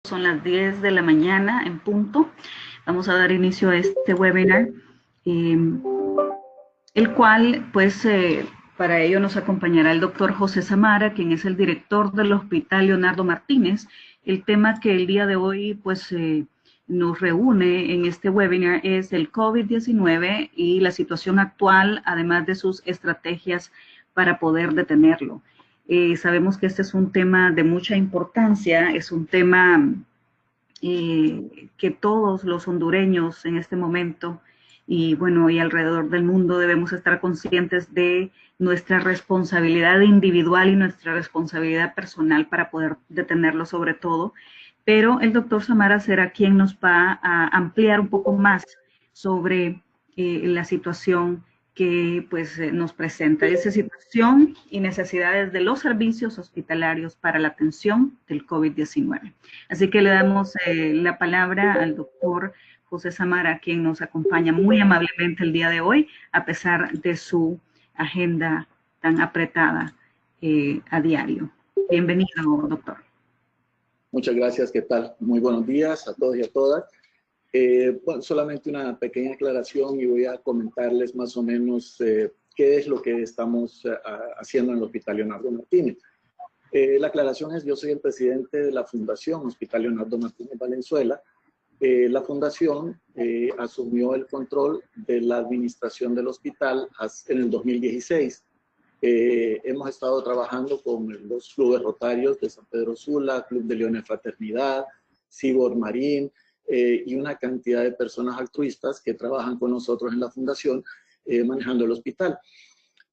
Son las 10 de la mañana en punto. Vamos a dar inicio a este webinar, eh, el cual, pues, para ello nos acompañará el doctor José Samara, quien es el director del Hospital Leonardo Martínez. El tema que el día de hoy, pues, nos reúne en este webinar es el COVID-19 y la situación actual, además de sus estrategias para poder detenerlo. Sabemos que este es un tema de mucha importancia, es un tema que todos los hondureños en este momento y bueno, y alrededor del mundo debemos estar conscientes de nuestra responsabilidad individual y nuestra responsabilidad personal para poder detenerlo sobre todo. Pero el doctor Samara será quien nos va a ampliar un poco más sobre la situación que pues nos presenta esa situación y necesidades de los servicios hospitalarios para la atención del COVID-19. Así que le damos la palabra al doctor José Samara, quien nos acompaña muy amablemente el día de hoy, a pesar de su agenda tan apretada a diario. Bienvenido, doctor. Muchas gracias, ¿qué tal? Muy buenos días a todos y a todas. Bueno, solamente una pequeña aclaración y voy a comentarles más o menos qué es lo que estamos haciendo en el Hospital Leonardo Martínez. La aclaración es, yo soy el presidente de la Fundación Hospital Leonardo Martínez Valenzuela. La fundación asumió el control de la administración del hospital en el 2016. Hemos estado trabajando con los clubes rotarios de San Pedro Sula, Club de Leones Fraternidad, Cibor Marín y una cantidad de personas altruistas que trabajan con nosotros en la fundación manejando el hospital.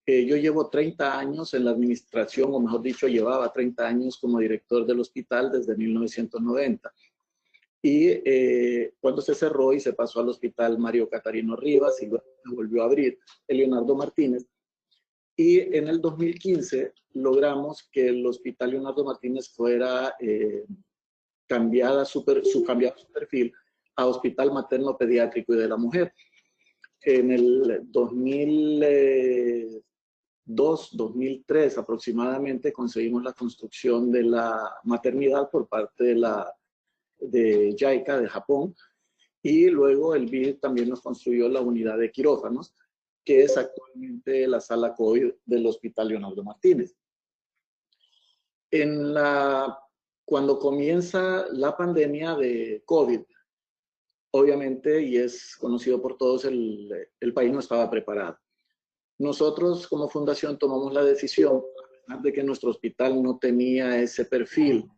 Yo llevo 30 años en la administración, o mejor dicho, llevaba 30 años como director del hospital desde 1990. Y cuando se cerró y se pasó al hospital Mario Catarino Rivas y luego se volvió a abrir el Leonardo Martínez, y en el 2015 logramos que el Hospital Leonardo Martínez fuera cambiado su perfil a Hospital Materno Pediátrico y de la Mujer. En el 2003 aproximadamente conseguimos la construcción de la maternidad por parte de JICA de Japón, y luego el BID también nos construyó la unidad de quirófanos, que es actualmente la sala COVID del Hospital Leonardo Martínez. Cuando comienza la pandemia de COVID, obviamente, y es conocido por todos, el país no estaba preparado. Nosotros como fundación tomamos la decisión, a pesar de que nuestro hospital no tenía ese perfil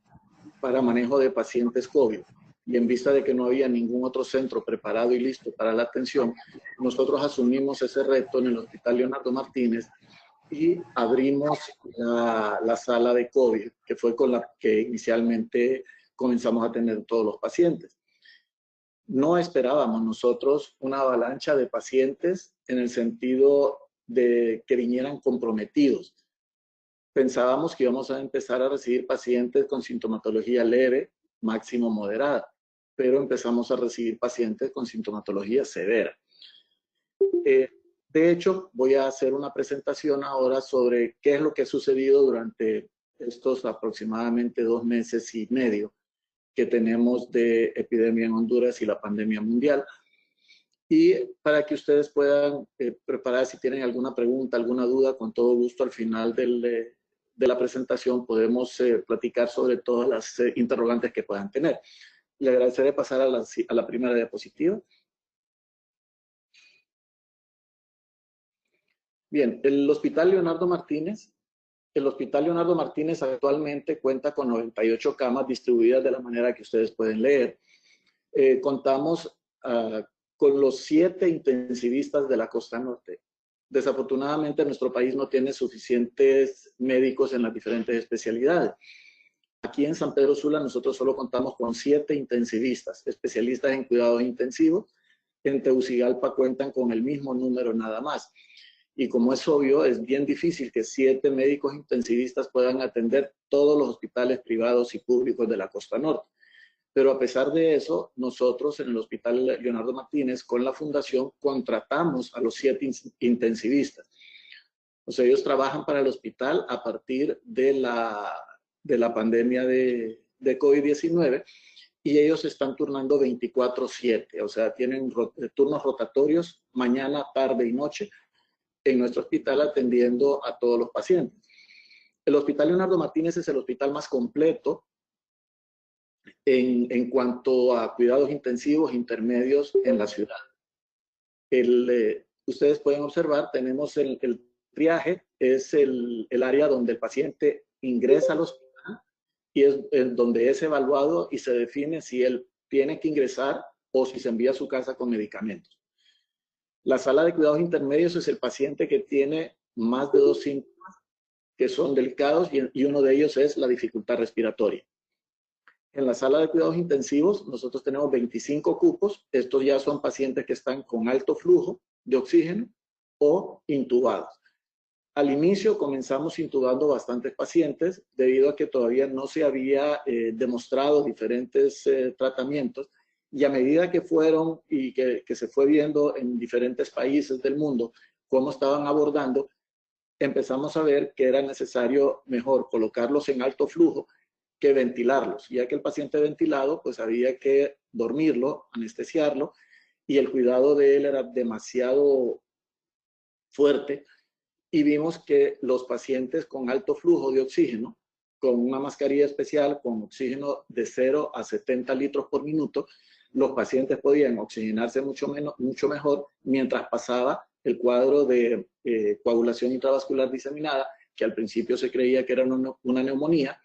para manejo de pacientes COVID, y en vista de que no había ningún otro centro preparado y listo para la atención, nosotros asumimos ese reto en el Hospital Leonardo Martínez y abrimos la sala de COVID, que fue con la que inicialmente comenzamos a tener todos los pacientes. No esperábamos nosotros una avalancha de pacientes en el sentido de que vinieran comprometidos. Pensábamos que íbamos a empezar a recibir pacientes con sintomatología leve, máximo moderada, pero empezamos a recibir pacientes con sintomatología severa. De hecho, voy a hacer una presentación ahora sobre qué es lo que ha sucedido durante estos aproximadamente 2 meses y medio que tenemos de epidemia en Honduras y la pandemia mundial. Y para que ustedes puedan preparar, si tienen alguna pregunta, alguna duda, con todo gusto al final de la presentación podemos platicar sobre todas las interrogantes que puedan tener. Le agradeceré pasar a la primera diapositiva. Bien, el Hospital Leonardo Martínez. El Hospital Leonardo Martínez actualmente cuenta con 98 camas distribuidas de la manera que ustedes pueden leer. Contamos con los 7 intensivistas de la costa norte. Desafortunadamente, nuestro país no tiene suficientes médicos en las diferentes especialidades. Aquí en San Pedro Sula nosotros solo contamos con 7 intensivistas, especialistas en cuidados intensivos. En Tegucigalpa cuentan con el mismo número nada más. Y como es obvio, es bien difícil que 7 médicos intensivistas puedan atender todos los hospitales privados y públicos de la costa norte. Pero a pesar de eso, nosotros en el Hospital Leonardo Martínez, con la fundación, contratamos a los 7 intensivistas. O sea, ellos trabajan para el hospital a partir de la pandemia de COVID-19, y ellos se están turnando 24/7, o sea, tienen turnos rotatorios mañana, tarde y noche en nuestro hospital atendiendo a todos los pacientes. El Hospital Leonardo Martínez es el hospital más completo en cuanto a cuidados intensivos intermedios en la ciudad. Ustedes pueden observar, tenemos el triaje, es el área donde el paciente ingresa al hospital y es donde es evaluado y se define si él tiene que ingresar o si se envía a su casa con medicamentos. La sala de cuidados intermedios es el paciente que tiene más de 2 síntomas que son delicados y uno de ellos es la dificultad respiratoria. En la sala de cuidados intensivos nosotros tenemos 25 cupos. Estos ya son pacientes que están con alto flujo de oxígeno o intubados. Al inicio comenzamos intubando bastantes pacientes debido a que todavía no se había demostrado diferentes tratamientos, y a medida que fueron y que se fue viendo en diferentes países del mundo cómo estaban abordando, empezamos a ver que era necesario mejor colocarlos en alto flujo que ventilarlos, ya que el paciente ventilado pues había que dormirlo, anestesiarlo, y el cuidado de él era demasiado fuerte, y vimos que los pacientes con alto flujo de oxígeno, con una mascarilla especial con oxígeno de 0 a 70 litros por minuto, los pacientes podían oxigenarse mucho mejor mientras pasaba el cuadro de coagulación intravascular diseminada, que al principio se creía que era una neumonía,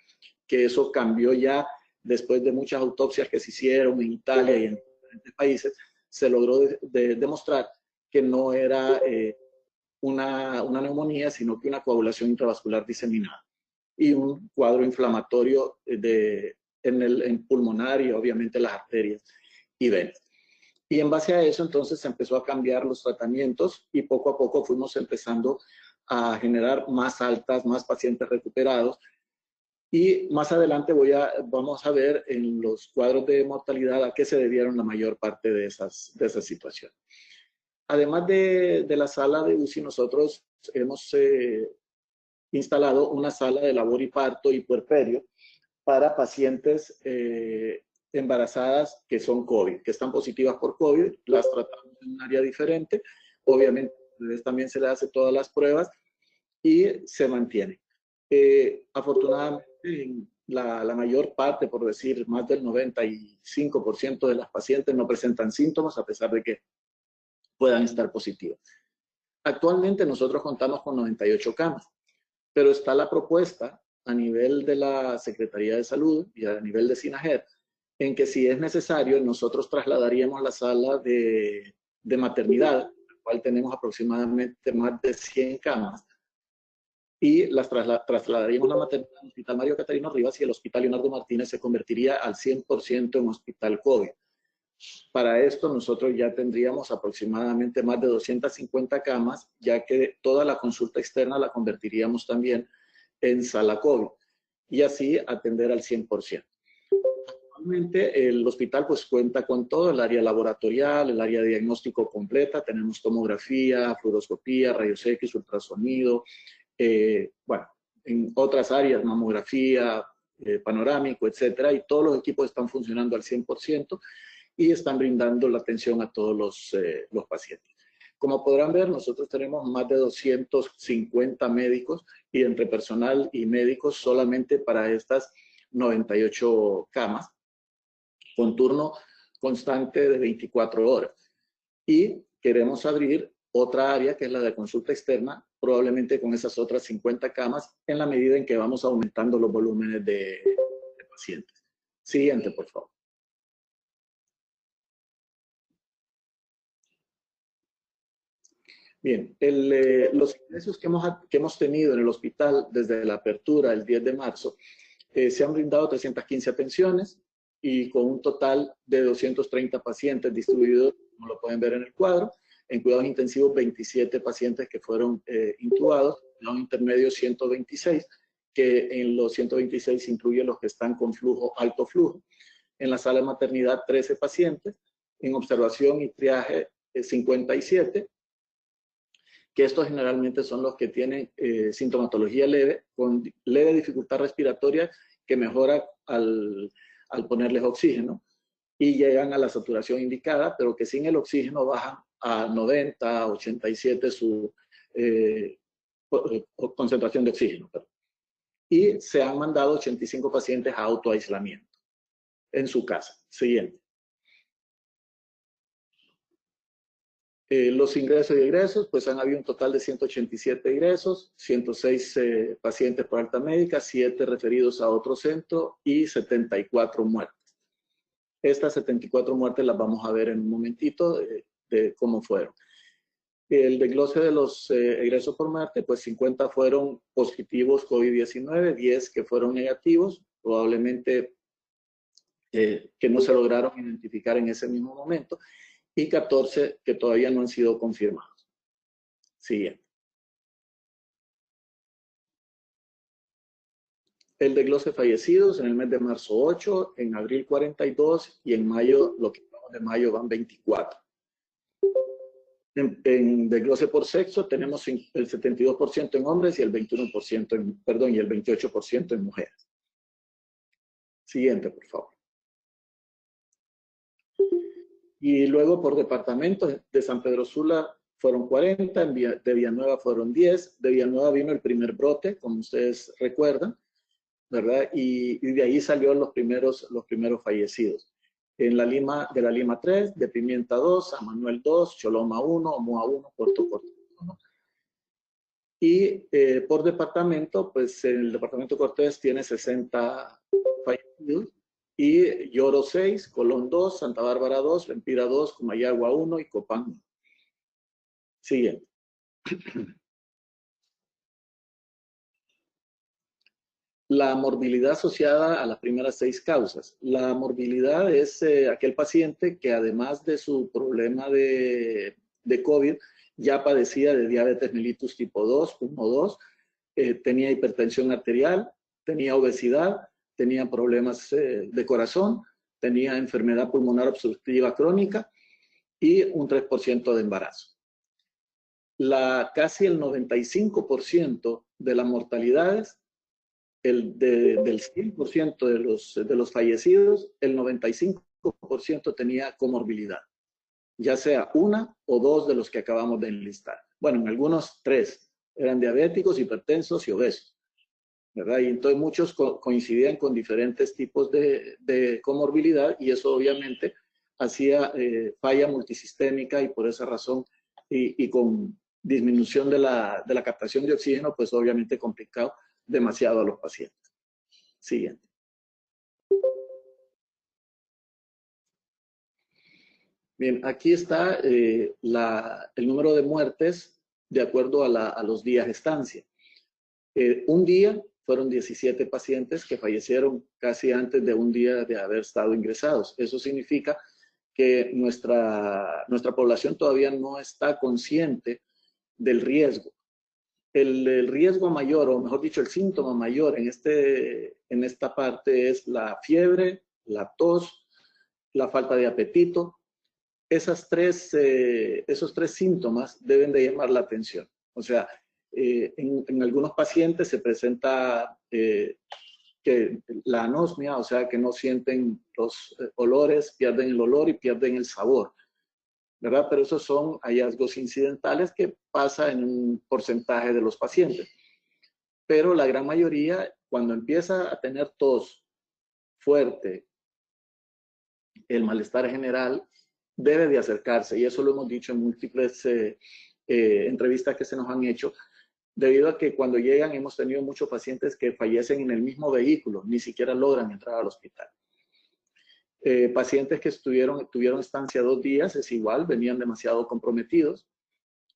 que eso cambió ya después de muchas autopsias que se hicieron en Italia y en diferentes países. Se logró demostrar que no era una neumonía, sino que una coagulación intravascular diseminada y un cuadro inflamatorio en pulmonar y obviamente las arterias y venas. Y en base a eso entonces se empezó a cambiar los tratamientos y poco a poco fuimos empezando a generar más altas, más pacientes recuperados. Y más adelante vamos a ver en los cuadros de mortalidad a qué se debieron la mayor parte de esas situaciones. Además de la sala de UCI, nosotros hemos instalado una sala de labor y parto y puerperio para pacientes embarazadas que son COVID, que están positivas por COVID. Las tratamos en un área diferente. Obviamente, también se le hace todas las pruebas y se mantiene. Afortunadamente, la mayor parte, por decir más del 95% de las pacientes no presentan síntomas a pesar de que puedan estar positivas. Actualmente nosotros contamos con 98 camas, pero está la propuesta a nivel de la Secretaría de Salud y a nivel de SINAJED en que si es necesario nosotros trasladaríamos la sala de maternidad, en la cual tenemos aproximadamente más de 100 camas, y las trasladaríamos la maternidad al Hospital Mario Catarino Rivas, y el Hospital Leonardo Martínez se convertiría al 100% en hospital COVID. Para esto nosotros ya tendríamos aproximadamente más de 250 camas, ya que toda la consulta externa la convertiríamos también en sala COVID y así atender al 100%. Actualmente el hospital pues cuenta con todo, el área laboratorial, el área de diagnóstico completa, tenemos tomografía, fluoroscopía, rayos X, ultrasonido, bueno, en otras áreas, mamografía, panorámico, etcétera, y todos los equipos están funcionando al 100% y están brindando la atención a todos los pacientes. Como podrán ver, nosotros tenemos más de 250 médicos, y entre personal y médicos solamente para estas 98 camas, con turno constante de 24 horas. Y queremos abrir otra área que es la de consulta externa, probablemente con esas otras 50 camas, en la medida en que vamos aumentando los volúmenes de pacientes. Siguiente, por favor. Bien, los ingresos que hemos tenido en el hospital desde la apertura el 10 de marzo, se han brindado 315 atenciones y con un total de 230 pacientes distribuidos, como lo pueden ver en el cuadro. En cuidados intensivos, 27 pacientes que fueron intubados, en cuidados intermedios 126, que en los 126 incluye los que están con flujo, alto flujo. En la sala de maternidad, 13 pacientes. En observación y triaje, 57, que estos generalmente son los que tienen sintomatología leve, con leve dificultad respiratoria que mejora al ponerles oxígeno. y llegan a la saturación indicada, pero que sin el oxígeno bajan a 90, 87 su concentración de oxígeno. Y se han mandado 85 pacientes a autoaislamiento en su casa. Siguiente. Los ingresos y egresos, pues han habido un total de 187 ingresos, 106 pacientes por alta médica, 7 referidos a otro centro y 74 muertes. Estas 74 muertes las vamos a ver en un momentito de cómo fueron. El desglose de los egresos por muerte, pues 50 fueron positivos COVID-19, 10 que fueron negativos, probablemente que no se lograron identificar en ese mismo momento, y 14 que todavía no han sido confirmados. Siguiente. El desglose fallecidos en el mes de marzo 8, en abril 42 y en mayo, lo que vamos de mayo van 24. En desglose por sexo tenemos el 72% en hombres y el 21% y el 28% en mujeres. Siguiente, por favor. Y luego por departamento, de San Pedro Sula fueron 40, de Villanueva fueron 10, de Villanueva vino el primer brote, como ustedes recuerdan, ¿verdad? Y de ahí salieron los primeros fallecidos. En la Lima, de la Lima 3, de Pimienta 2, San Manuel 2, Choloma 1, Moa 1, Puerto Cortés 1. Y por departamento, pues el departamento Cortés tiene 60 fallecidos, y Lloro 6, Colón 2, Santa Bárbara 2, Lempira 2, Comayagua 1 y Copán 1. Siguiente. La morbilidad asociada a las primeras 6 causas. La morbilidad es aquel paciente que además de su problema de COVID, ya padecía de diabetes mellitus tipo 2, 1-2, tenía hipertensión arterial, tenía obesidad, tenía problemas de corazón, tenía enfermedad pulmonar obstructiva crónica y un 3% de embarazo. Casi el 95% de las mortalidades, del 100% de los fallecidos, el 95% tenía comorbilidad, ya sea una o dos de los que acabamos de enlistar. Bueno, en algunos 3 eran diabéticos, hipertensos y obesos, ¿verdad? Y entonces muchos coincidían con diferentes tipos de comorbilidad, y eso obviamente hacía falla multisistémica, y por esa razón, y con disminución de la captación de oxígeno, pues obviamente complicado demasiado a los pacientes. Siguiente. Bien, aquí está el número de muertes de acuerdo a los días de estancia. Un día fueron 17 pacientes que fallecieron casi antes de un día de haber estado ingresados. Eso significa que nuestra población todavía no está consciente del riesgo. El riesgo mayor, o mejor dicho, el síntoma mayor en esta parte es la fiebre, la tos, la falta de apetito. Esos 3 síntomas deben de llamar la atención. O sea, en algunos pacientes se presenta que la anosmia, o sea, que no sienten los olores, pierden el olor y pierden el sabor, ¿verdad? Pero esos son hallazgos incidentales que pasa en un porcentaje de los pacientes. Pero la gran mayoría, cuando empieza a tener tos fuerte, el malestar general, debe de acercarse, y eso lo hemos dicho en múltiples entrevistas que se nos han hecho, debido a que cuando llegan hemos tenido muchos pacientes que fallecen en el mismo vehículo, ni siquiera logran entrar al hospital. Pacientes que tuvieron estancia 2 días, es igual, venían demasiado comprometidos,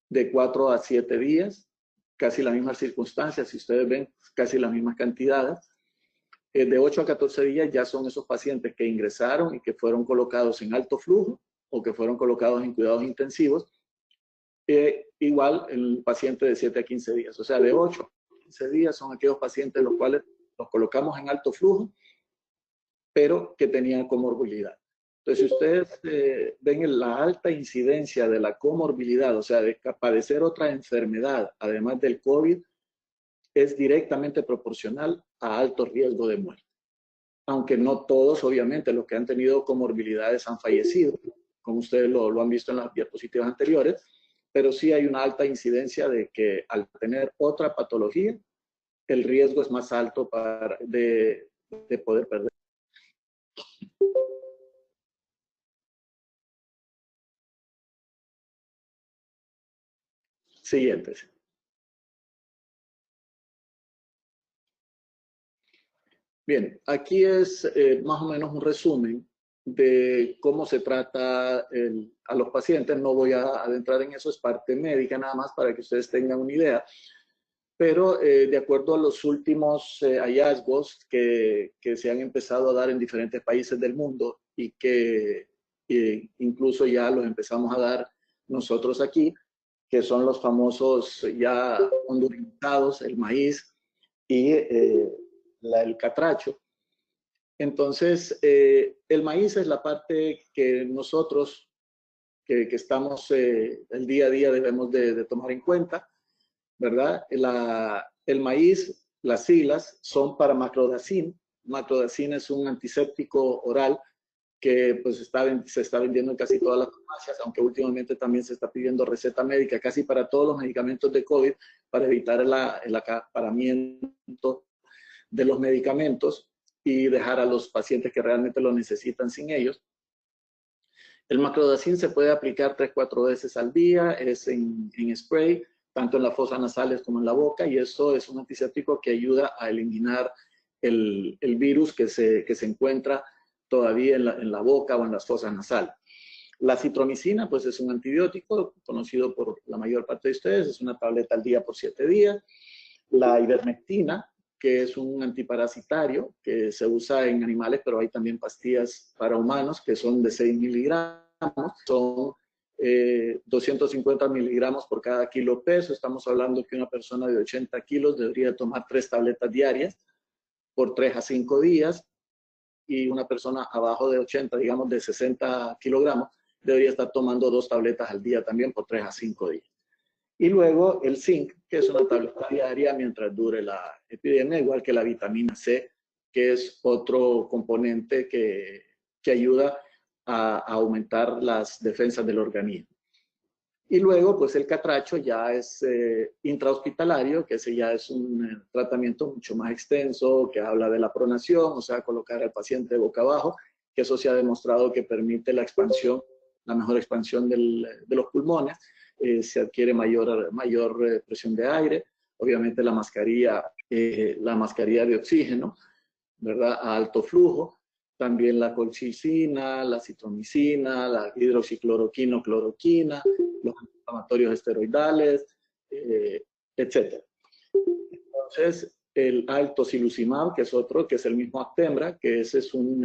de 4 a 7 días, casi las mismas circunstancias, si ustedes ven, casi las mismas cantidades. De 8 a 14 días ya son esos pacientes que ingresaron y que fueron colocados en alto flujo o que fueron colocados en cuidados intensivos. Igual el paciente de 7 a 15 días, o sea, de 8 a 15 días son aquellos pacientes los cuales los colocamos en alto flujo, pero que tenían comorbilidad. Entonces, si ustedes ven la alta incidencia de la comorbilidad, o sea, de padecer otra enfermedad, además del COVID, es directamente proporcional a alto riesgo de muerte. aunque no todos, obviamente, los que han tenido comorbilidades han fallecido, como ustedes lo han visto en las diapositivas anteriores, pero sí hay una alta incidencia de que al tener otra patología, el riesgo es más alto de poder perder. Siguientes. Bien, aquí es más o menos un resumen de cómo se trata a los pacientes. No voy a adentrar en eso, es parte médica nada más para que ustedes tengan una idea. Pero de acuerdo a los últimos hallazgos que se han empezado a dar en diferentes países del mundo y que incluso ya los empezamos a dar nosotros aquí, que son los famosos ya hondurizados, el maíz y el catracho. Entonces, el maíz es la parte que nosotros, que estamos el día a día, debemos de tomar en cuenta, ¿verdad? El maíz, las siglas son para macrodacin. Macrodacin es un antiséptico oral que pues se está vendiendo en casi todas las farmacias, aunque últimamente también se está pidiendo receta médica casi para todos los medicamentos de COVID para evitar el acaparamiento de los medicamentos y dejar a los pacientes que realmente lo necesitan sin ellos. El macrodacin se puede aplicar 3-4 veces al día, es en spray, tanto en las fosas nasales como en la boca, y eso es un antiséptico que ayuda a eliminar el virus que se encuentra todavía en la boca o en las fosas nasales. La citromicina, pues es un antibiótico conocido por la mayor parte de ustedes, es una tableta al día por 7 días. La ivermectina, que es un antiparasitario que se usa en animales, pero hay también pastillas para humanos que son de 6 miligramos, son 250 miligramos por cada kilo peso. Estamos hablando que una persona de 80 kilos debería tomar 3 tabletas diarias por 3 a 5 días, y una persona abajo de 80, digamos de 60 kilogramos, debería estar tomando 2 tabletas al día también por 3 a 5 días. Y luego el zinc, que es una tableta diaria mientras dure la epidemia, igual que la vitamina C, que es otro componente que ayuda a aumentar las defensas del organismo. Y luego, pues el catracho ya es intrahospitalario, que ese ya es un tratamiento mucho más extenso, que habla de la pronación, o sea, colocar al paciente boca abajo, que eso se ha demostrado que permite la expansión, la mejor expansión de los pulmones, se adquiere mayor presión de aire, obviamente la mascarilla de oxígeno, ¿verdad? A alto flujo, también la colchicina, la citromicina, la hidroxicloroquina, cloroquina, los antiinflamatorios esteroidales, etc. Entonces, el tocilizumab, que es otro, que es el mismo Actemra, que ese es un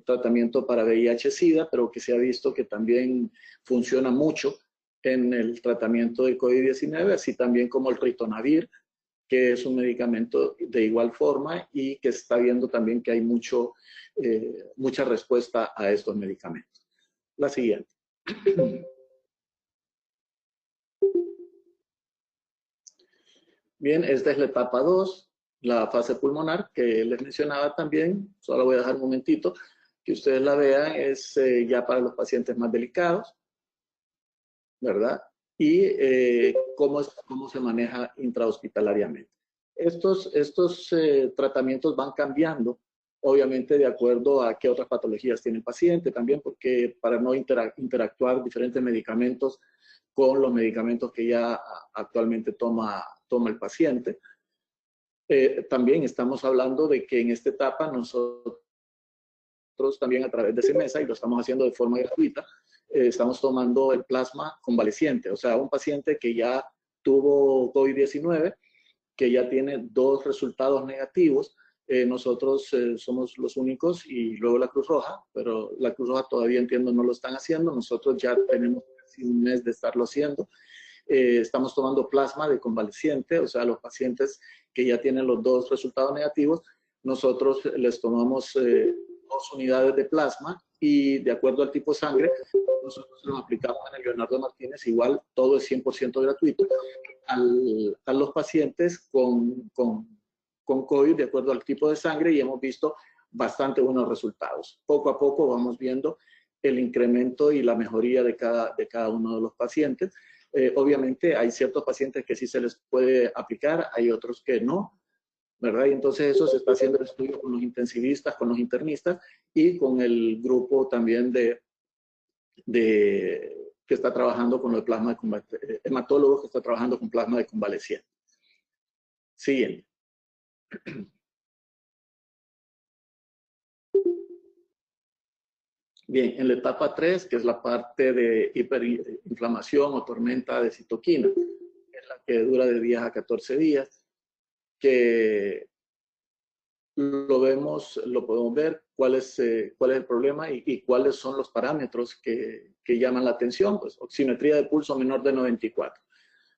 tratamiento para VIH-Sida, pero que se ha visto que también funciona mucho en el tratamiento del COVID-19, así también como el ritonavir, que es un medicamento de igual forma y que se está viendo también que hay mucha respuesta a estos medicamentos. La siguiente. Bien, esta es la etapa 2, la fase pulmonar, que les mencionaba también. Solo voy a dejar un momentito que ustedes la vean. Es ya para los pacientes más delicados, ¿verdad? Y cómo se maneja intrahospitalariamente. Estos tratamientos van cambiando, obviamente de acuerdo a qué otras patologías tiene el paciente, también porque para no interactuar diferentes medicamentos con los medicamentos que ya actualmente toma el paciente. También estamos hablando de que en esta etapa nosotros también a través de CEMESA, y lo estamos haciendo de forma gratuita, estamos tomando el plasma convaleciente, o sea, un paciente que ya tuvo COVID-19, que ya tiene 2 resultados negativos. Nosotros somos los únicos, y luego la Cruz Roja, pero la Cruz Roja todavía, entiendo, no lo están haciendo. Nosotros ya tenemos casi un mes de estarlo haciendo. Estamos tomando plasma de convaleciente, o sea, los pacientes que ya tienen los 2 resultados negativos, nosotros les tomamos 2 unidades de plasma, y de acuerdo al tipo de sangre, nosotros nos aplicamos en el Leonardo Martínez. Igual, todo es 100% gratuito a los pacientes con con COVID de acuerdo al tipo de sangre y hemos visto bastante buenos resultados. Poco a poco vamos viendo el incremento y la mejoría de cada uno de los pacientes. Obviamente hay ciertos pacientes que sí se les puede aplicar, hay otros que no, ¿verdad? Y entonces eso se está haciendo el estudio con los intensivistas, con los internistas y con el grupo también que está trabajando con el plasma de hematólogos que está trabajando con plasma de convaleciente. Siguiente. Bien, en la etapa 3, que es la parte de hiperinflamación o tormenta de citoquina, es la que dura de 10 a 14 días, que lo podemos ver cuál es el problema y cuáles son los parámetros que llaman la atención. Pues oximetría de pulso menor de 94.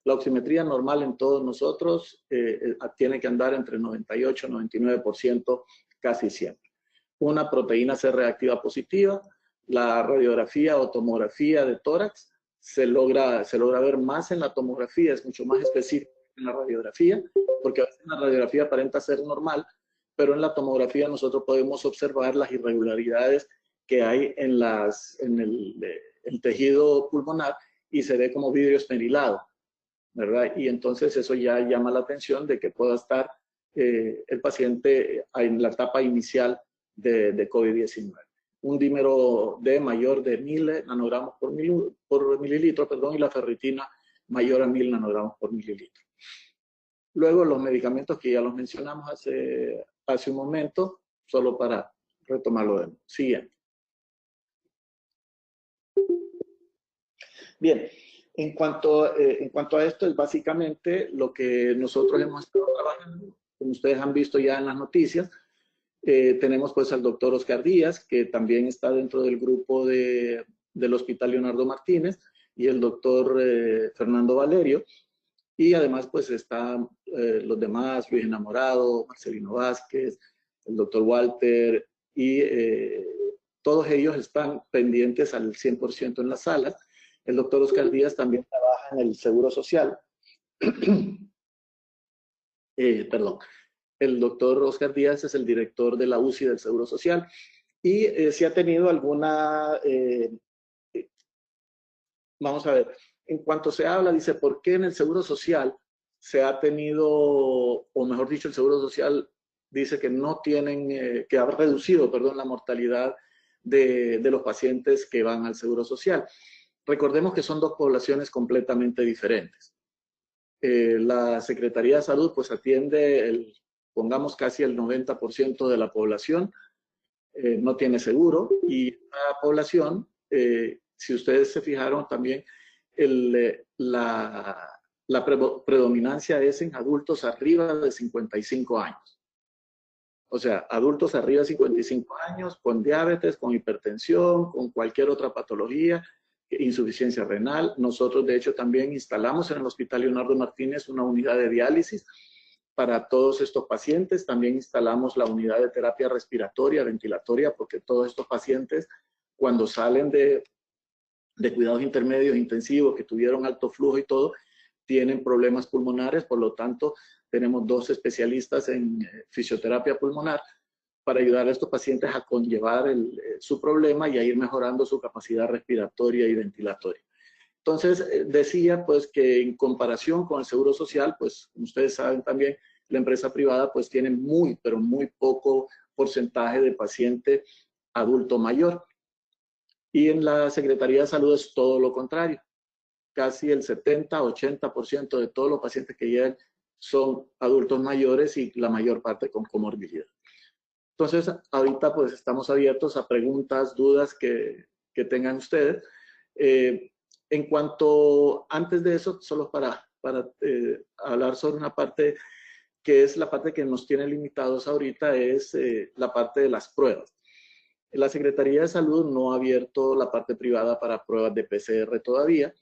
La oximetría normal en todos nosotros tiene que andar entre 98 y 99% casi siempre. Una proteína C reactiva positiva, la radiografía o tomografía de tórax se logra ver más en la tomografía, es mucho más específico en la radiografía, porque a veces la radiografía aparenta ser normal, pero en la tomografía nosotros podemos observar las irregularidades que hay en el tejido pulmonar y se ve como vidrio esmerilado, ¿verdad? Y entonces eso ya llama la atención de que pueda estar el paciente en la etapa inicial de COVID-19. Un dímero D mayor de 1000 nanogramos por mililitro, perdón, y la ferritina mayor a 1000 nanogramos por mililitro. Luego los medicamentos que ya los mencionamos hace un momento, solo para retomarlo de nuevo. Siguiente. Bien, en cuanto a esto, es básicamente lo que nosotros hemos estado trabajando, como ustedes han visto ya en las noticias. Tenemos pues al doctor Oscar Díaz, que también está dentro del grupo del Hospital Leonardo Martínez, y el doctor Fernando Valerio. Y además pues están los demás, Luis Enamorado, Marcelino Vázquez, el doctor Walter, y todos ellos están pendientes al 100% en las salas. El doctor Oscar Díaz también trabaja en el Seguro Social. Perdón. El doctor Oscar Díaz es el director de la UCI del Seguro Social y si ha tenido alguna, vamos a ver, en cuanto se habla, dice, ¿por qué en el Seguro Social se ha tenido, o mejor dicho, el Seguro Social dice que no tienen, que ha reducido, perdón, la mortalidad de los pacientes que van al Seguro Social? Recordemos que son dos poblaciones completamente diferentes. La Secretaría de Salud pues atiende pongamos casi el 90% de la población, no tiene seguro, y la población, si ustedes se fijaron también, la predominancia es en adultos arriba de 55 años. O sea, adultos arriba de 55 años con diabetes, con hipertensión, con cualquier otra patología, insuficiencia renal. Nosotros, de hecho, también instalamos en el Hospital Leonardo Martínez una unidad de diálisis para todos estos pacientes. También instalamos la unidad de terapia respiratoria, ventilatoria, porque todos estos pacientes, cuando salen de cuidados intermedios intensivos, que tuvieron alto flujo y todo, tienen problemas pulmonares. Por lo tanto, tenemos 2 especialistas en fisioterapia pulmonar para ayudar a estos pacientes a conllevar su problema y a ir mejorando su capacidad respiratoria y ventilatoria. Entonces, decía pues que en comparación con el Seguro Social, pues como ustedes saben también, la empresa privada pues tiene muy, pero muy poco porcentaje de paciente adulto mayor. Y en la Secretaría de Salud es todo lo contrario. Casi el 70-80% de todos los pacientes que llegan son adultos mayores y la mayor parte con comorbilidad. Entonces, ahorita pues estamos abiertos a preguntas, dudas que tengan ustedes. En cuanto, antes de eso, solo para hablar sobre una parte que es la parte que nos tiene limitados ahorita, es la parte de las pruebas. La Secretaría de Salud no ha abierto la parte privada para pruebas de PCR todavía.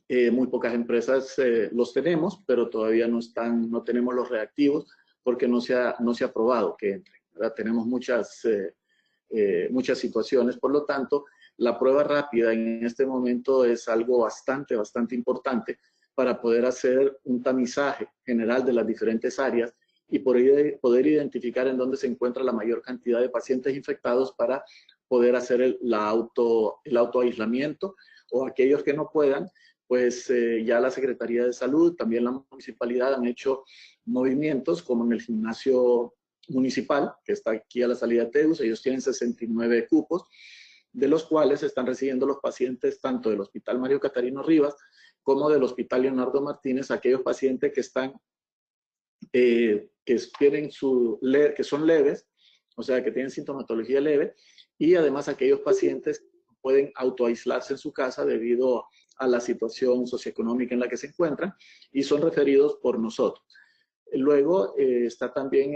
Muy pocas empresas los tenemos, pero todavía no tenemos los reactivos porque no se ha aprobado que entren, ¿verdad? Tenemos muchas situaciones, por lo tanto, la prueba rápida en este momento es algo bastante importante para poder hacer un tamizaje general de las diferentes áreas y poder identificar en dónde se encuentra la mayor cantidad de pacientes infectados para poder hacer el autoaislamiento, o aquellos que no puedan, pues ya la Secretaría de Salud, también la municipalidad han hecho movimientos como en el gimnasio municipal, que está aquí a la salida de Teus. Ellos tienen 69 cupos, de los cuales están recibiendo los pacientes tanto del Hospital Mario Catarino Rivas como del Hospital Leonardo Martínez, aquellos pacientes que están, que son leves, o sea, que tienen sintomatología leve, y además aquellos pacientes que pueden autoaislarse en su casa debido a la situación socioeconómica en la que se encuentran, y son referidos por nosotros. Luego está también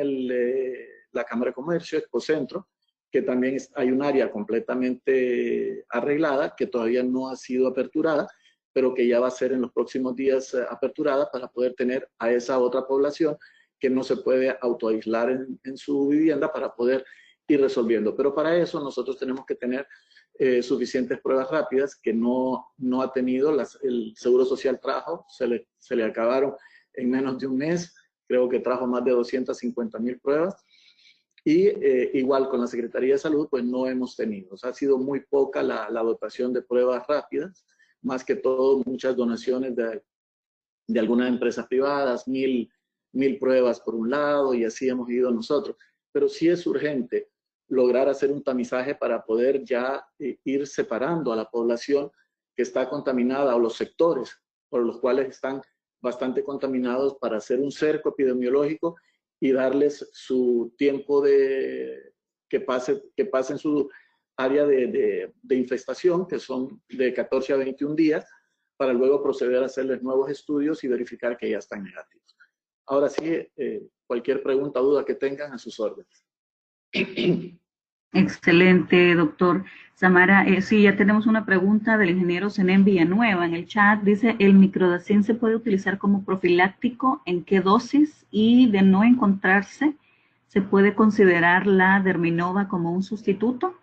la Cámara de Comercio, Expocentro, que también hay un área completamente arreglada, que todavía no ha sido aperturada, pero que ya va a ser en los próximos días aperturada para poder tener a esa otra población que no se puede autoaislar en su vivienda, para poder ir resolviendo. Pero para eso nosotros tenemos que tener suficientes pruebas rápidas que no ha tenido. El Seguro Social trajo, se le acabaron en menos de un mes. Creo que trajo más de 250,000 pruebas. Y igual con la Secretaría de Salud, pues no hemos tenido. O sea, ha sido muy poca la dotación de pruebas rápidas, más que todo muchas donaciones de algunas empresas privadas, 1,000 pruebas por un lado, y así hemos ido nosotros. Pero sí es urgente lograr hacer un tamizaje para poder ya ir separando a la población que está contaminada, o los sectores por los cuales están bastante contaminados, para hacer un cerco epidemiológico y darles su tiempo que pasen su área de infestación, que son de 14 a 21 días, para luego proceder a hacerles nuevos estudios y verificar que ya están negativos. Ahora sí, cualquier pregunta o duda que tengan, a sus órdenes. Excelente, doctor Samara. Sí, ya tenemos una pregunta del ingeniero Zenén Villanueva en el chat. Dice, ¿el microdacin se puede utilizar como profiláctico? ¿En qué dosis? Y de no encontrarse, ¿se puede considerar la derminova como un sustituto?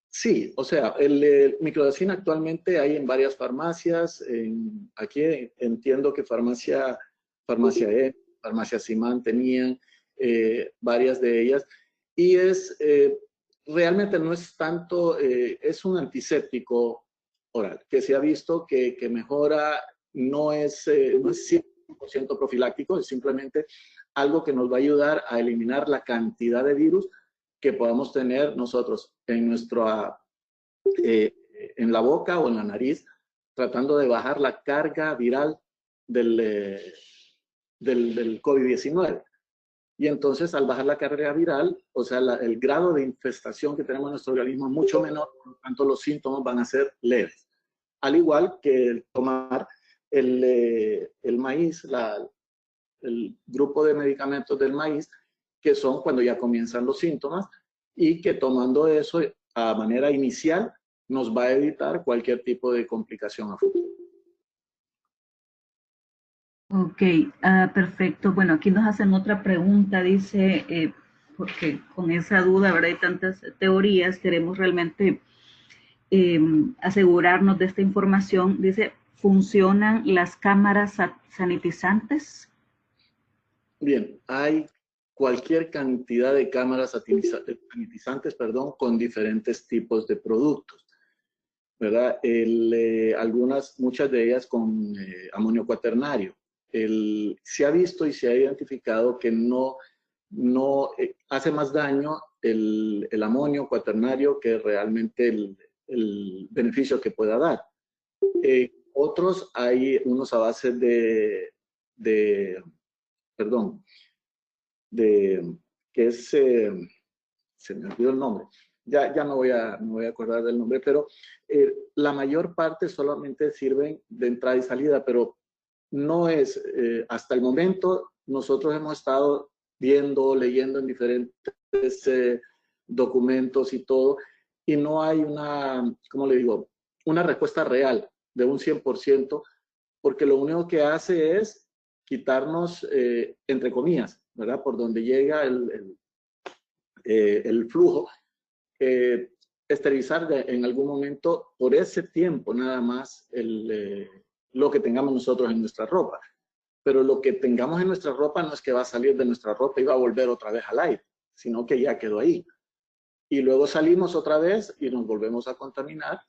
Sí, o sea, el microdacin actualmente hay en varias farmacias. Aquí entiendo que Farmacia E, Farmacia Simán tenían varias de ellas. Y realmente no es tanto, es un antiséptico oral, que se ha visto que mejora. No es 100% profiláctico, es simplemente algo que nos va a ayudar a eliminar la cantidad de virus que podamos tener nosotros en la boca o en la nariz, tratando de bajar la carga viral del COVID-19. Y entonces, al bajar la carga viral, o sea, el grado de infestación que tenemos en nuestro organismo es mucho menor, por lo tanto los síntomas van a ser leves. Al igual que el tomar el maíz, el grupo de medicamentos del maíz, que son cuando ya comienzan los síntomas, y que tomando eso a manera inicial nos va a evitar cualquier tipo de complicación a futuro. Ok, perfecto. Bueno, aquí nos hacen otra pregunta, dice, porque con esa duda, ¿verdad? Hay tantas teorías, queremos realmente asegurarnos de esta información. Dice, ¿funcionan las cámaras sanitizantes? Bien, hay cualquier cantidad de cámaras sanitizantes, con diferentes tipos de productos, ¿verdad? Muchas de ellas con amonio cuaternario. Se ha visto y se ha identificado que no hace más daño el amonio cuaternario que realmente el beneficio que pueda dar. Otros hay unos a base que es, se me olvidó el nombre, ya me voy a acordar del nombre, pero la mayor parte solamente sirven de entrada y salida, pero no es, hasta el momento nosotros hemos estado viendo, leyendo en diferentes documentos y todo, y no hay ¿cómo le digo? Una respuesta real de un 100%, porque lo único que hace es quitarnos, entre comillas, ¿verdad? Por donde llega el flujo, esterilizar en algún momento, por ese tiempo nada más, lo que tengamos nosotros en nuestra ropa. pero lo que tengamos en nuestra ropa no es que va a salir de nuestra ropa y va a volver otra vez al aire, sino que ya quedó ahí. Y luego salimos otra vez y nos volvemos a contaminar,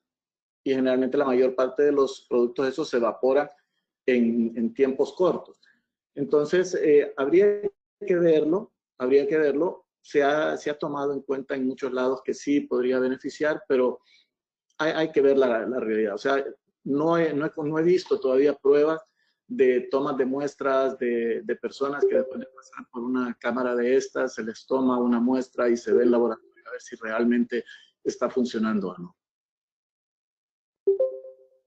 y generalmente la mayor parte de los productos esos se evaporan en tiempos cortos. Entonces, habría que verlo. Se ha tomado en cuenta en muchos lados que sí podría beneficiar, pero hay que ver la realidad. O sea, no he visto todavía pruebas de tomas de muestras de personas que después de pasar por una cámara de estas, se les toma una muestra y se ve el laboratorio a ver si realmente está funcionando o no.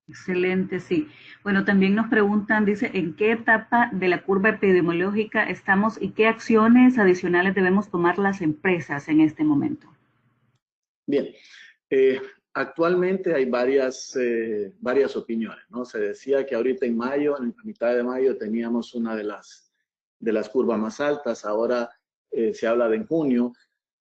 Excelente, sí. Bueno, también nos preguntan, dice, ¿en qué etapa de la curva epidemiológica estamos y qué acciones adicionales debemos tomar las empresas en este momento? Bien, actualmente hay varias opiniones, ¿no? Se decía que ahorita en mayo, en la mitad de mayo, teníamos una de las curvas más altas. Ahora se habla de en junio.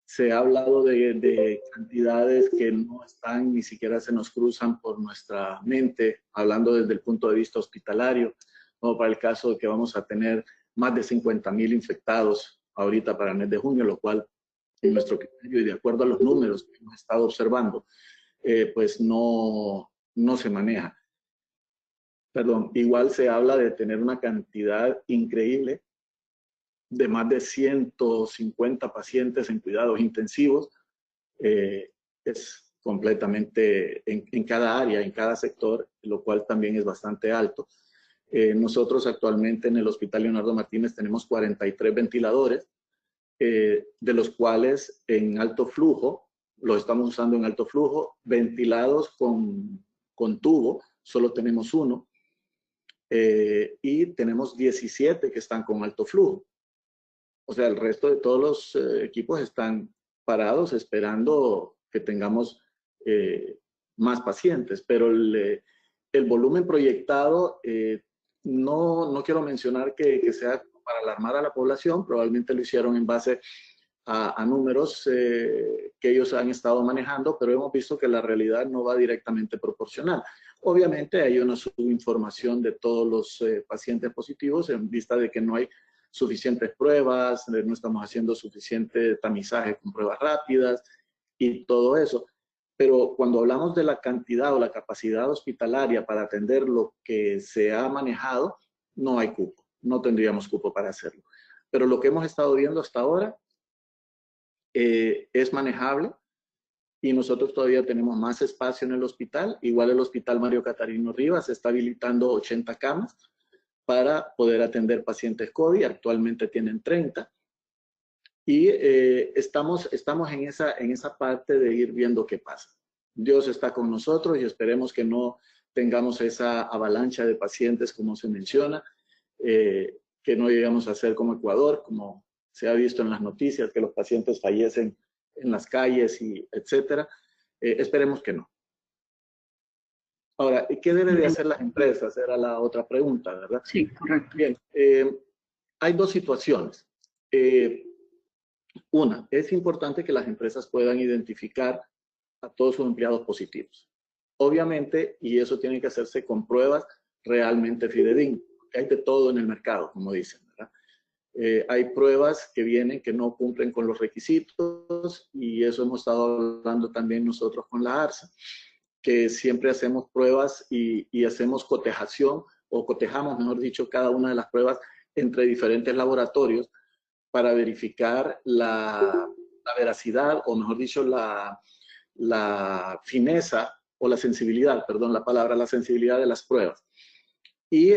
Se ha hablado de cantidades que no están, ni siquiera se nos cruzan por nuestra mente, hablando desde el punto de vista hospitalario, como para el caso de que vamos a tener más de 50,000 infectados ahorita para el mes de junio, lo cual, en nuestro criterio y de acuerdo a los números que hemos estado observando, pues no se maneja. Perdón, igual se habla de tener una cantidad increíble de más de 150 pacientes en cuidados intensivos. Es completamente en cada área, en cada sector, lo cual también es bastante alto. Nosotros actualmente en el Hospital Leonardo Martínez tenemos 43 ventiladores, de los cuales en alto flujo, lo estamos usando en alto flujo, ventilados con tubo, solo tenemos uno, y tenemos 17 que están con alto flujo. O sea, el resto de todos los equipos están parados esperando que tengamos más pacientes, pero el volumen proyectado, no quiero mencionar que sea para alarmar a la población, probablemente lo hicieron en base a números que ellos han estado manejando, pero hemos visto que la realidad no va directamente proporcional. Obviamente hay una subinformación de todos los pacientes positivos en vista de que no hay suficientes pruebas, no estamos haciendo suficiente tamizaje con pruebas rápidas y todo eso. Pero cuando hablamos de la cantidad o la capacidad hospitalaria para atender lo que se ha manejado, no hay cupo, no tendríamos cupo para hacerlo. Pero lo que hemos estado viendo hasta ahora es manejable y nosotros todavía tenemos más espacio en el hospital. Igual el Hospital Mario Catarino Rivas está habilitando 80 camas para poder atender pacientes COVID. Actualmente tienen 30. Y estamos en esa parte de ir viendo qué pasa. Dios está con nosotros y esperemos que no tengamos esa avalancha de pacientes como se menciona, que no lleguemos a ser como Ecuador, como se ha visto en las noticias, que los pacientes fallecen en las calles y etcétera. Esperemos que no. Ahora, ¿qué deben de hacer las empresas? Era la otra pregunta, ¿verdad? Sí, correcto. Bien, hay dos situaciones. Una, es importante que las empresas puedan identificar a todos sus empleados positivos. Obviamente, y eso tiene que hacerse con pruebas realmente fidedignas. Hay de todo en el mercado, como dicen, ¿verdad? Hay pruebas que vienen que no cumplen con los requisitos y eso hemos estado hablando también nosotros con la ARSA, que siempre hacemos pruebas y hacemos cotejación o cotejamos, mejor dicho, cada una de las pruebas entre diferentes laboratorios para verificar la veracidad o mejor dicho la fineza o la sensibilidad, perdón la palabra, la sensibilidad de las pruebas. Y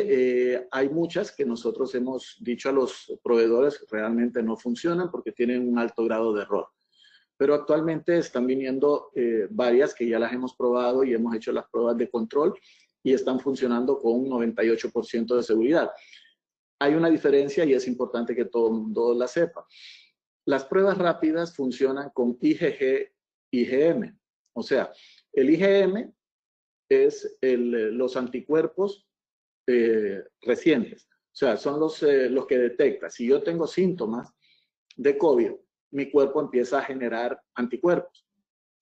hay muchas que nosotros hemos dicho a los proveedores que realmente no funcionan porque tienen un alto grado de error. Pero actualmente están viniendo varias que ya las hemos probado y hemos hecho las pruebas de control y están funcionando con un 98% de seguridad. Hay una diferencia y es importante que todo el mundo la sepa. Las pruebas rápidas funcionan con IgG, IgM. O sea, el IgM es los anticuerpos recientes. O sea, son los que detectan. Si yo tengo síntomas de COVID, mi cuerpo empieza a generar anticuerpos.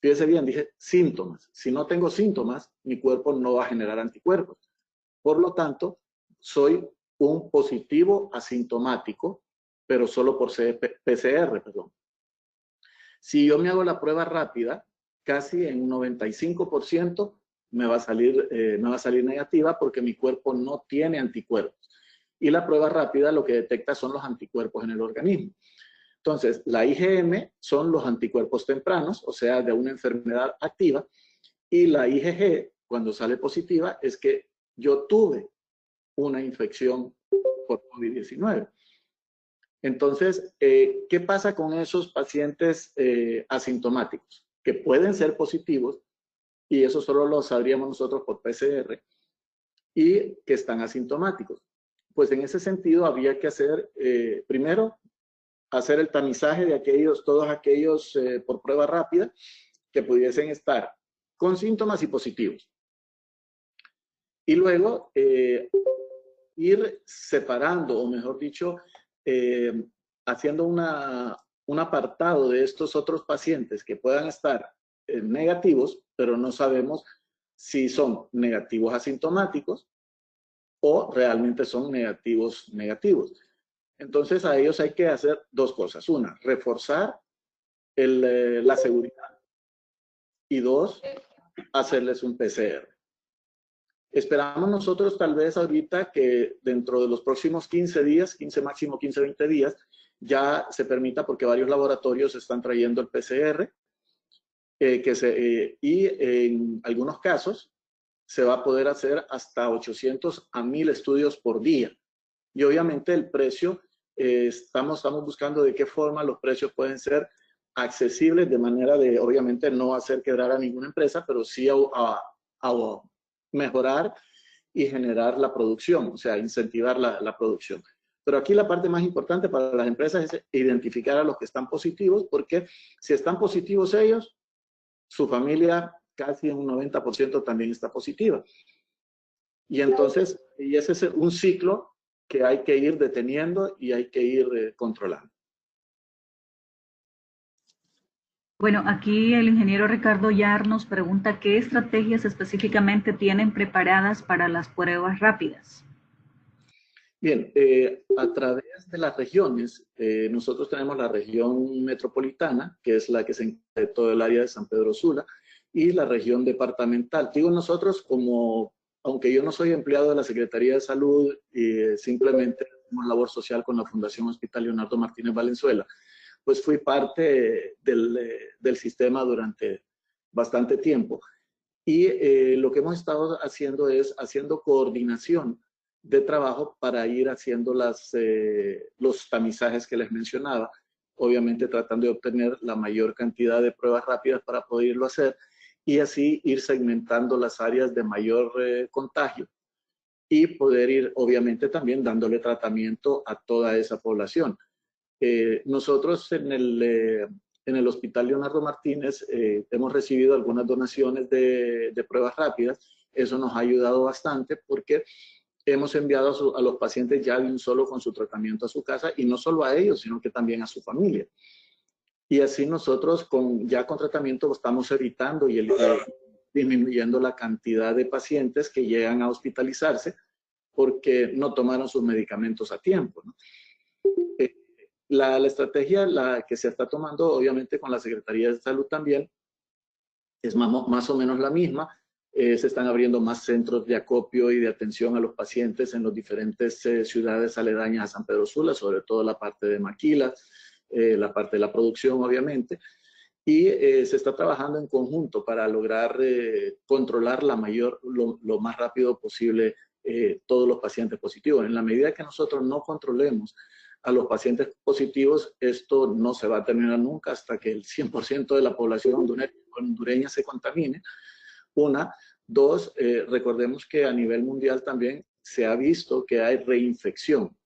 Fíjese bien, dije síntomas. Si no tengo síntomas, mi cuerpo no va a generar anticuerpos. Por lo tanto, soy un positivo asintomático, pero solo por PCR, perdón. Si yo me hago la prueba rápida, casi en un 95% me va a salir negativa porque mi cuerpo no tiene anticuerpos. Y la prueba rápida lo que detecta son los anticuerpos en el organismo. Entonces, la IgM son los anticuerpos tempranos, o sea, de una enfermedad activa, y la IgG, cuando sale positiva, es que yo tuve una infección por COVID-19. Entonces, ¿qué pasa con esos pacientes asintomáticos? Que pueden ser positivos, y eso solo lo sabríamos nosotros por PCR, y que están asintomáticos. Pues en ese sentido habría que hacer, primero, hacer el tamizaje de todos aquellos por prueba rápida que pudiesen estar con síntomas y positivos. Y luego ir separando, o mejor dicho, haciendo un apartado de estos otros pacientes que puedan estar negativos, pero no sabemos si son negativos asintomáticos o realmente son negativos. Entonces a ellos hay que hacer dos cosas. Una, reforzar la seguridad, y dos, hacerles un PCR. Esperamos nosotros tal vez ahorita que dentro de los próximos 15 días, máximo 15, 20 días, ya se permita, porque varios laboratorios están trayendo el PCR, y en algunos casos se va a poder hacer hasta 800 a 1000 estudios por día. Y obviamente el precio, estamos buscando de qué forma los precios pueden ser accesibles, de manera de, obviamente, no hacer quebrar a ninguna empresa, pero sí a mejorar y generar la producción, o sea, incentivar la producción. Pero aquí la parte más importante para las empresas es identificar a los que están positivos, porque si están positivos ellos, su familia casi en un 90% también está positiva. Y entonces, y ese es un ciclo que hay que ir deteniendo y hay que ir controlando. Bueno, aquí el ingeniero Ricardo Yar nos pregunta qué estrategias específicamente tienen preparadas para las pruebas rápidas. Bien, a través de las regiones, nosotros tenemos la región metropolitana, que es la que se encarga de todo el área de San Pedro Sula, y la región departamental. Digo nosotros como, aunque yo no soy empleado de la Secretaría de Salud, simplemente hacemos labor social con la Fundación Hospital Leonardo Martínez Valenzuela, pues fui parte del sistema durante bastante tiempo. Y lo que hemos estado haciendo es haciendo coordinación de trabajo para ir haciendo los tamizajes que les mencionaba, obviamente tratando de obtener la mayor cantidad de pruebas rápidas para poderlo hacer, y así ir segmentando las áreas de mayor contagio y poder ir, obviamente, también dándole tratamiento a toda esa población. Nosotros en el Hospital Leonardo Martínez hemos recibido algunas donaciones de pruebas rápidas. Eso nos ha ayudado bastante porque hemos enviado a los pacientes ya de un solo con su tratamiento a su casa, y no solo a ellos, sino que también a su familia. Y así nosotros ya con tratamiento estamos evitando y disminuyendo la cantidad de pacientes que llegan a hospitalizarse porque no tomaron sus medicamentos a tiempo, ¿no? La estrategia que se está tomando, obviamente, con la Secretaría de Salud también, es más o menos la misma. Se están abriendo más centros de acopio y de atención a los pacientes en las diferentes ciudades aledañas a San Pedro Sula, sobre todo la parte de Maquila, la parte de la producción, obviamente. Y se está trabajando en conjunto para lograr controlar lo más rápido posible todos los pacientes positivos. En la medida que nosotros no controlemos a los pacientes positivos, esto no se va a terminar nunca hasta que el 100% de la población hondureña se contamine. Una. Dos, recordemos que a nivel mundial también se ha visto que hay reinfección,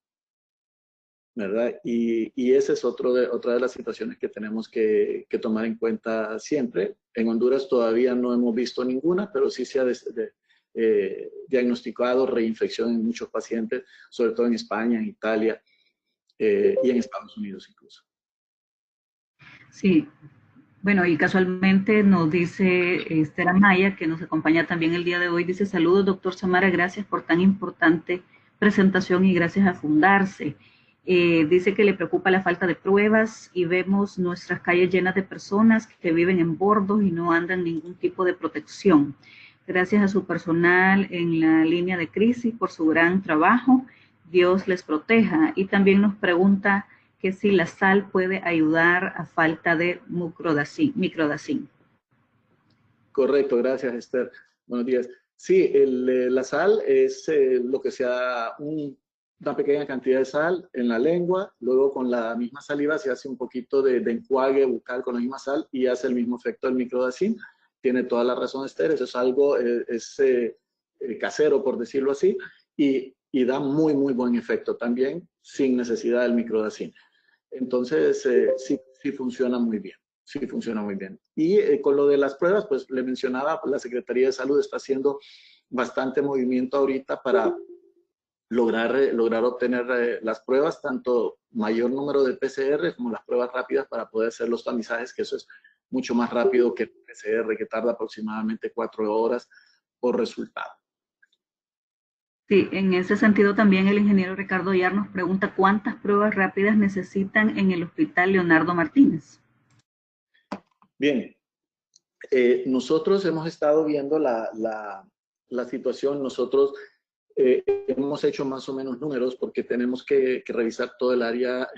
¿verdad? Y esa es otra de las situaciones que tenemos que tomar en cuenta siempre. En Honduras todavía no hemos visto ninguna, pero sí se ha diagnosticado reinfección en muchos pacientes, sobre todo en España, en Italia, y en Estados Unidos incluso. Sí, bueno, y casualmente nos dice Esther Amaya, que nos acompaña también el día de hoy, dice: saludos, doctor Samara, gracias por tan importante presentación y gracias a Fundarse. Dice que le preocupa la falta de pruebas y vemos nuestras calles llenas de personas que viven en bordos y no andan ningún tipo de protección. Gracias a su personal en la línea de crisis por su gran trabajo, Dios les proteja. Y también nos pregunta que si la sal puede ayudar a falta de microdacin. Correcto, gracias Esther. Buenos días. Sí, la sal es lo que sea una pequeña cantidad de sal en la lengua, luego con la misma saliva se hace un poquito de enjuague bucal con la misma sal y hace el mismo efecto del microdacin. Tiene toda la razón Esther, eso es algo casero, por decirlo así, y da muy, muy buen efecto también sin necesidad del microdacin. Entonces, sí funciona muy bien. Sí, funciona muy bien. Y con lo de las pruebas, pues le mencionaba, la Secretaría de Salud está haciendo bastante movimiento ahorita para lograr obtener las pruebas, tanto mayor número de PCR como las pruebas rápidas para poder hacer los tamizajes, que eso es mucho más rápido que el PCR, que tarda aproximadamente 4 horas por resultado. Sí, en ese sentido también el ingeniero Ricardo Yar nos pregunta cuántas pruebas rápidas necesitan en el Hospital Leonardo Martínez. Bien, nosotros hemos estado viendo la situación, nosotros hemos hecho más o menos números porque tenemos que revisar todo el área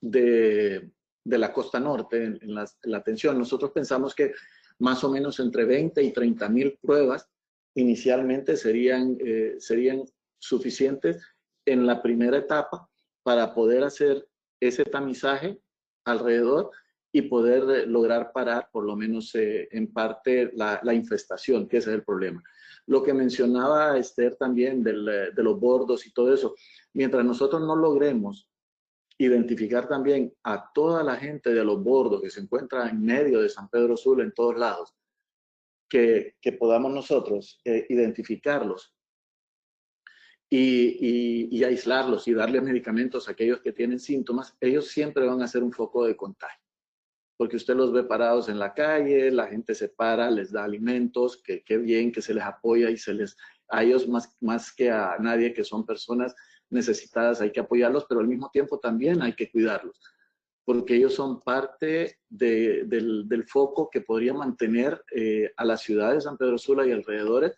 de la costa norte en la atención. Nosotros pensamos que más o menos entre 20 y 30,000 pruebas inicialmente serían suficientes en la primera etapa para poder hacer ese tamizaje alrededor y poder lograr parar por lo menos en parte la infestación, que ese es el problema. Lo que mencionaba Esther también de los bordos y todo eso, mientras nosotros no logremos identificar también a toda la gente de los bordos que se encuentra en medio de San Pedro Sula en todos lados, que podamos nosotros identificarlos y aislarlos y darles medicamentos a aquellos que tienen síntomas, ellos siempre van a ser un foco de contagio. Porque usted los ve parados en la calle, la gente se para, les da alimentos, que bien, que se les apoya y a ellos más que a nadie, que son personas necesitadas, hay que apoyarlos, pero al mismo tiempo también hay que cuidarlos, porque ellos son parte del foco que podría mantener a la ciudad de San Pedro Sula y alrededores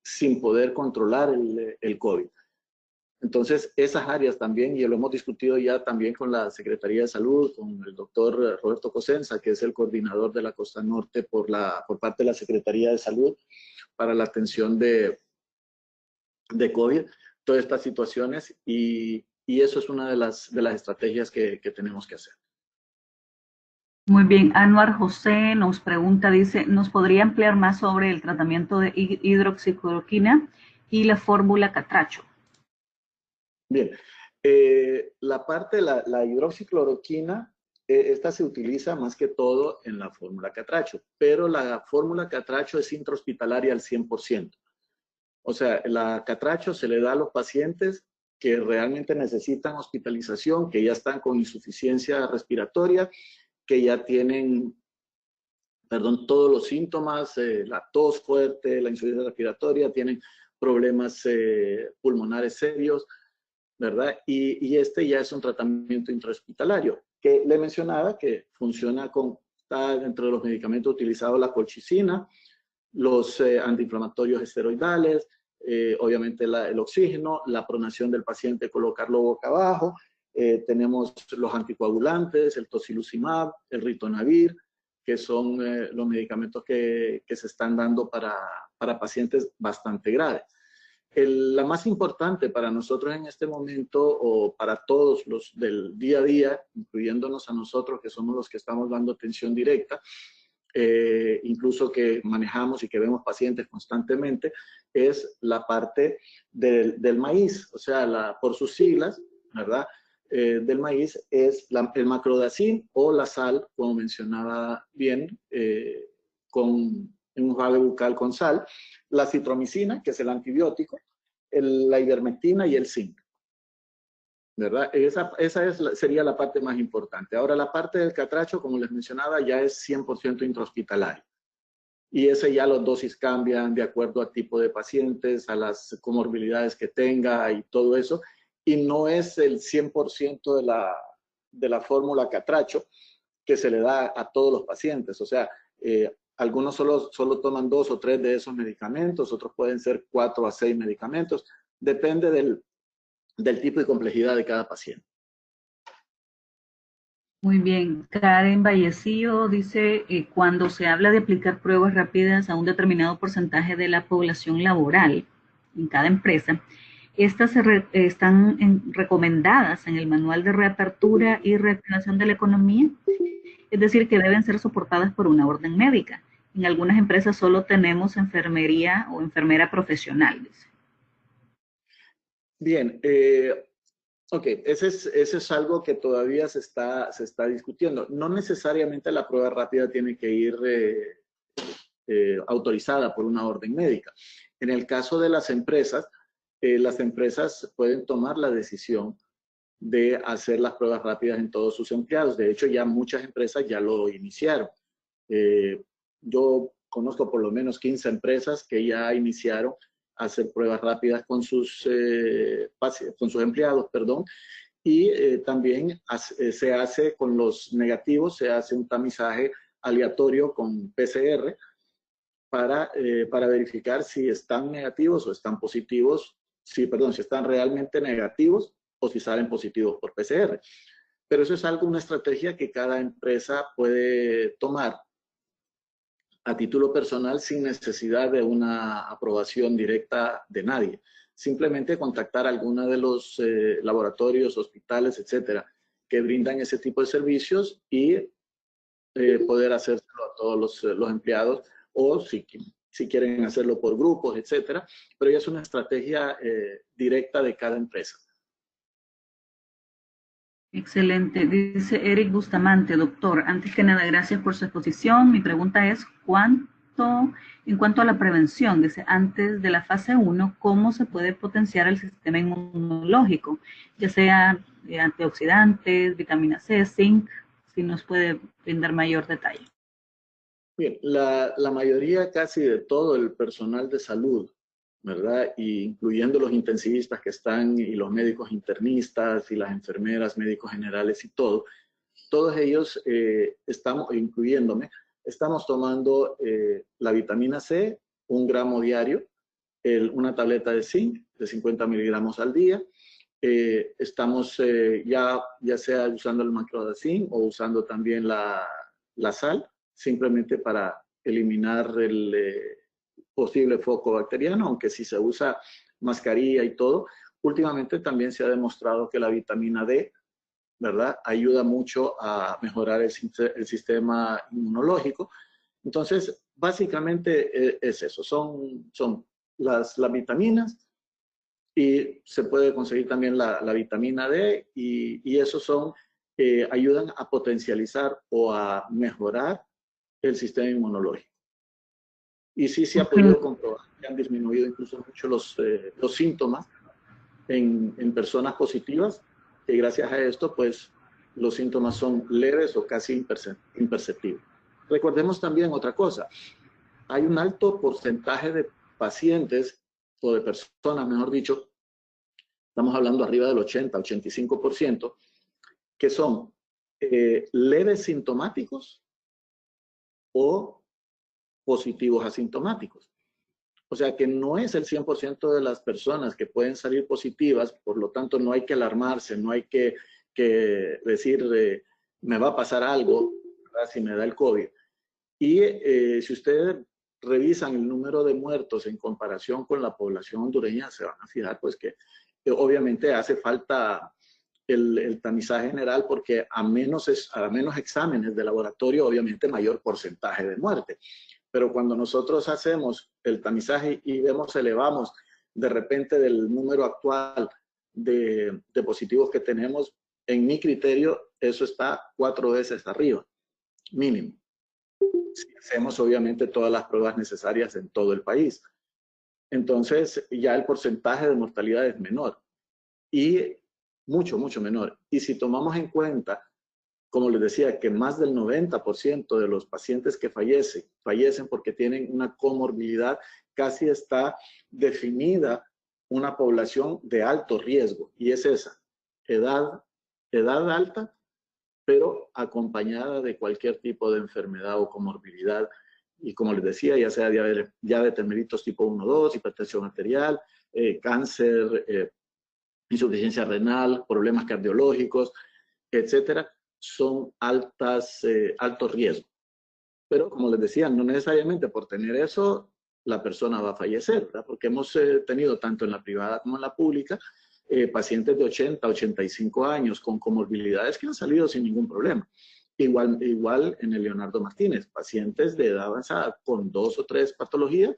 sin poder controlar el COVID. Entonces, esas áreas también, y lo hemos discutido ya también con la Secretaría de Salud, con el doctor Roberto Cosenza, que es el coordinador de la Costa Norte por parte de la Secretaría de Salud para la atención de COVID, todas estas situaciones, y eso es una de las estrategias que tenemos que hacer. Muy bien, Anuar José nos pregunta, dice, ¿nos podría ampliar más sobre el tratamiento de hidroxicloroquina y la fórmula Catracho? Bien, la parte de la hidroxicloroquina, esta se utiliza más que todo en la fórmula Catracho, pero la fórmula Catracho es intrahospitalaria al 100%. O sea, la Catracho se le da a los pacientes que realmente necesitan hospitalización, que ya están con insuficiencia respiratoria, que ya tienen, todos los síntomas, la tos fuerte, la insuficiencia respiratoria, tienen problemas pulmonares serios, ¿verdad? Y este ya es un tratamiento intrahospitalario, que le mencionaba que funciona está dentro de los medicamentos utilizados la colchicina, los antiinflamatorios esteroidales, obviamente el oxígeno, la pronación del paciente, colocarlo boca abajo, tenemos los anticoagulantes, el tocilizumab, el ritonavir, que son los medicamentos que se están dando para pacientes bastante graves. La más importante para nosotros en este momento, o para todos los del día a día, incluyéndonos a nosotros que somos los que estamos dando atención directa, incluso que manejamos y que vemos pacientes constantemente, es la parte del maíz, o sea, por sus siglas, ¿verdad? Del maíz es el macrodacin o la sal, como mencionaba bien, en un enjuague bucal con sal, la citromicina, que es el antibiótico, la ivermectina y el zinc, ¿verdad? Sería la parte más importante. Ahora, la parte del catracho, como les mencionaba, ya es 100% intrahospitalario. y ese ya las dosis cambian de acuerdo al tipo de pacientes, a las comorbilidades que tenga y todo eso, y no es el 100% de la fórmula catracho que se le da a todos los pacientes. O sea, algunos solo toman 2 o 3 de esos medicamentos, otros pueden ser 4 a 6 medicamentos, depende del tipo y complejidad de cada paciente. Muy bien. Karen Vallecillo dice, cuando se habla de aplicar pruebas rápidas a un determinado porcentaje de la población laboral en cada empresa, estas están recomendadas en el Manual de Reapertura y Reactivación de la Economía, es decir, que deben ser soportadas por una orden médica. En algunas empresas solo tenemos enfermería o enfermera profesional, dice. Bien, ok, ese es algo que todavía se está discutiendo. No necesariamente la prueba rápida tiene que ir autorizada por una orden médica. En el caso de las empresas pueden tomar la decisión de hacer las pruebas rápidas en todos sus empleados. De hecho, ya muchas empresas ya lo iniciaron. Yo conozco por lo menos 15 empresas que ya iniciaron a hacer pruebas rápidas con sus empleados, perdón, y también se hace con los negativos, se hace un tamizaje aleatorio con PCR para verificar si están negativos o están positivos, si están realmente negativos o si salen positivos por PCR. Pero eso es una estrategia que cada empresa puede tomar a título personal sin necesidad de una aprobación directa de nadie. Simplemente contactar a alguno de los laboratorios, hospitales, etcétera, que brindan ese tipo de servicios y poder hacérselo a todos los empleados, o si quieren hacerlo por grupos, etcétera, pero ya es una estrategia directa de cada empresa. Excelente. Dice Eric Bustamante, doctor, antes que nada, gracias por su exposición. Mi pregunta es, en cuanto a la prevención, dice, antes de la fase 1, ¿cómo se puede potenciar el sistema inmunológico? Ya sea antioxidantes, vitamina C, zinc, si nos puede brindar mayor detalle. Bien, la mayoría, casi de todo el personal de salud, ¿verdad? Y incluyendo los intensivistas que están, y los médicos internistas, y las enfermeras, médicos generales y todos ellos incluyéndome, estamos tomando la vitamina C, 1 gramo diario, una tableta de zinc de 50 miligramos al día. Estamos ya sea usando el macrodacin o usando también la sal, simplemente para eliminar el posible foco bacteriano, aunque si se usa mascarilla y todo. Últimamente también se ha demostrado que la vitamina D, ¿verdad?, ayuda mucho a mejorar el sistema inmunológico. Entonces, básicamente es eso, son las vitaminas, y se puede conseguir también la vitamina D, y esos ayudan a potencializar o a mejorar el sistema inmunológico. Y sí se ha podido comprobar que han disminuido incluso mucho los síntomas en personas positivas, que gracias a esto, pues, los síntomas son leves o casi imperceptibles. Recordemos también otra cosa. Hay un alto porcentaje de pacientes, o de personas, mejor dicho, estamos hablando arriba del 80-85%, que son leves sintomáticos o positivos asintomáticos. O sea que no es el 100% de las personas que pueden salir positivas, por lo tanto no hay que alarmarse, no hay que decir me va a pasar algo, ¿verdad?, si me da el COVID. Y si ustedes revisan el número de muertos en comparación con la población hondureña, se van a fijar pues que obviamente hace falta el tamizaje general, porque a menos exámenes de laboratorio, obviamente mayor porcentaje de muerte. Pero cuando nosotros hacemos el tamizaje y elevamos de repente del número actual de positivos que tenemos, en mi criterio, eso está 4 veces arriba, mínimo. Si hacemos obviamente todas las pruebas necesarias en todo el país. Entonces ya el porcentaje de mortalidad es menor, y mucho menor. Y si tomamos en cuenta como les decía, que más del 90% de los pacientes que fallecen porque tienen una comorbilidad, casi está definida una población de alto riesgo, y es esa, edad alta, pero acompañada de cualquier tipo de enfermedad o comorbilidad. Y como les decía, ya sea diabetes mellitus tipo 1 o 2, hipertensión arterial, cáncer, insuficiencia renal, problemas cardiológicos, etcétera, son alto riesgo. Pero como les decía, no necesariamente por tener eso la persona va a fallecer, ¿verdad? Porque hemos tenido tanto en la privada como en la pública pacientes de 80, 85 años con comorbilidades que han salido sin ningún problema. Igual en el Leonardo Martínez, pacientes de edad avanzada con 2 o 3 patologías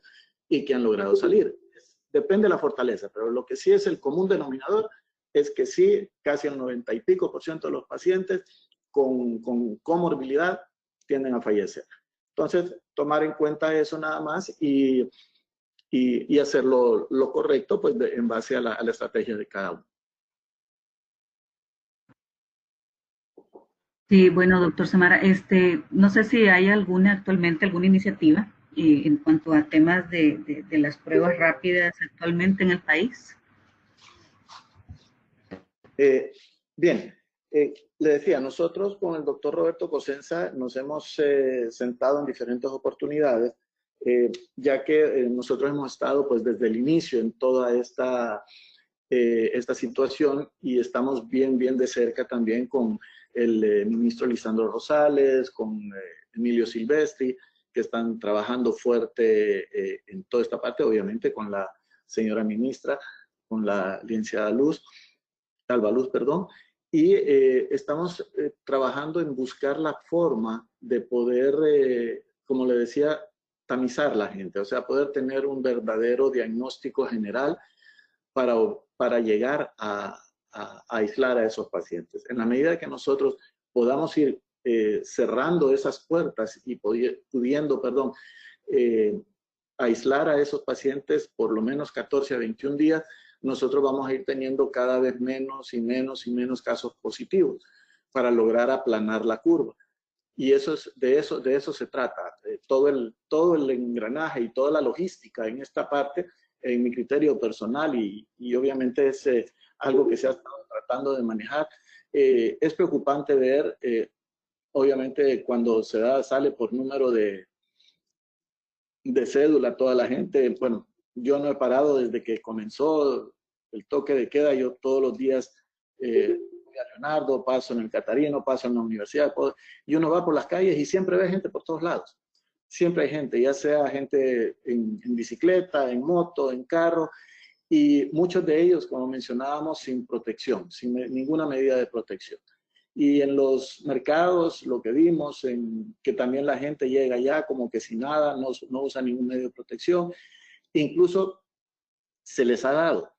y que han logrado salir. Depende de la fortaleza, pero lo que sí es el común denominador es que sí, casi el 90 y pico % de los pacientes con comorbilidad tienden a fallecer. Entonces, tomar en cuenta eso nada más y hacer lo correcto pues, en base a la estrategia de cada uno. Sí, bueno, doctor Samara, no sé si hay actualmente alguna iniciativa en cuanto a temas de las pruebas rápidas actualmente en el país. Bien, le decía, nosotros con el doctor Roberto Cosenza nos hemos sentado en diferentes oportunidades, ya que nosotros hemos estado pues desde el inicio en toda esta situación y estamos bien de cerca también con el ministro Lisandro Rosales, con Emilio Silvestri, que están trabajando fuerte en toda esta parte, obviamente con la señora ministra, con la licenciada Alba Luz, perdón, y estamos trabajando en buscar la forma de poder, como le decía, tamizar la gente, o sea, poder tener un verdadero diagnóstico general para llegar a aislar a esos pacientes. En la medida que nosotros podamos ir cerrando esas puertas y pudiendo, aislar a esos pacientes por lo menos 14 a 21 días, nosotros vamos a ir teniendo cada vez menos y menos casos positivos para lograr aplanar la curva. Y de eso se trata. Todo el engranaje y toda la logística en esta parte, en mi criterio personal, y obviamente es algo que se ha estado tratando de manejar. Es preocupante ver, obviamente, cuando sale por número de cédula toda la gente. Bueno, yo no he parado desde que comenzó el toque de queda. Yo todos los días voy a Leonardo, paso en el Catarino, paso en la universidad, y uno va por las calles y siempre ve gente por todos lados. Siempre hay gente, ya sea gente en bicicleta, en moto, en carro, y muchos de ellos, como mencionábamos, sin protección, sin ninguna medida de protección. Y en los mercados, lo que vimos, que también la gente llega ya como que sin nada, no usa ningún medio de protección. Incluso se les ha dado,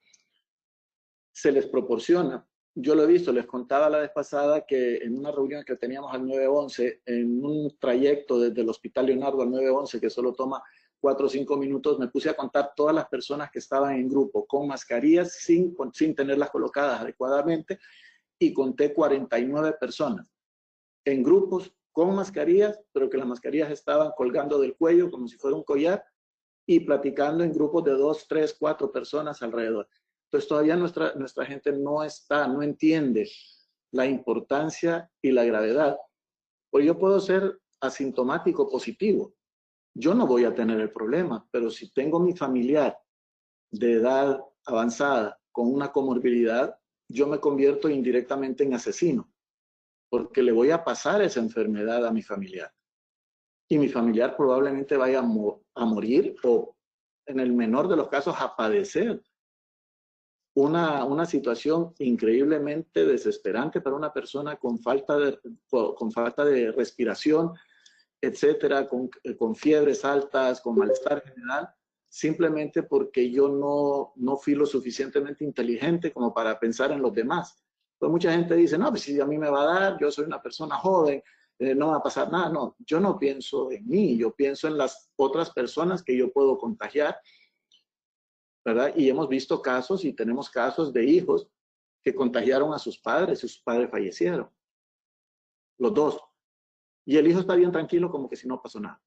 se les proporciona. Yo lo he visto, les contaba la vez pasada que en una reunión que teníamos al 911, en un trayecto desde el Hospital Leonardo al 911, que solo toma 4 o 5 minutos, me puse a contar todas las personas que estaban en grupo con mascarillas sin tenerlas colocadas adecuadamente, y conté 49 personas en grupos con mascarillas, pero que las mascarillas estaban colgando del cuello como si fuera un collar, y platicando en grupos de 2, 3, 4 personas alrededor. Entonces todavía nuestra gente no entiende la importancia y la gravedad. Pues yo puedo ser asintomático positivo, yo no voy a tener el problema, pero si tengo mi familiar de edad avanzada con una comorbilidad, yo me convierto indirectamente en asesino, porque le voy a pasar esa enfermedad a mi familiar. Y mi familiar probablemente vaya a morir, o en el menor de los casos a padecer una situación increíblemente desesperante para una persona con falta de respiración, etcétera, con fiebres altas, con malestar general, simplemente porque yo no fui lo suficientemente inteligente como para pensar en los demás. Pues mucha gente dice, no, pues si a mí me va a dar, yo soy una persona joven, no va a pasar nada. No, yo no pienso en mí, yo pienso en las otras personas que yo puedo contagiar, ¿verdad? Y hemos visto casos y tenemos casos de hijos que contagiaron a sus padres y sus padres fallecieron. los dos. Y el hijo está bien tranquilo como que si no pasó nada.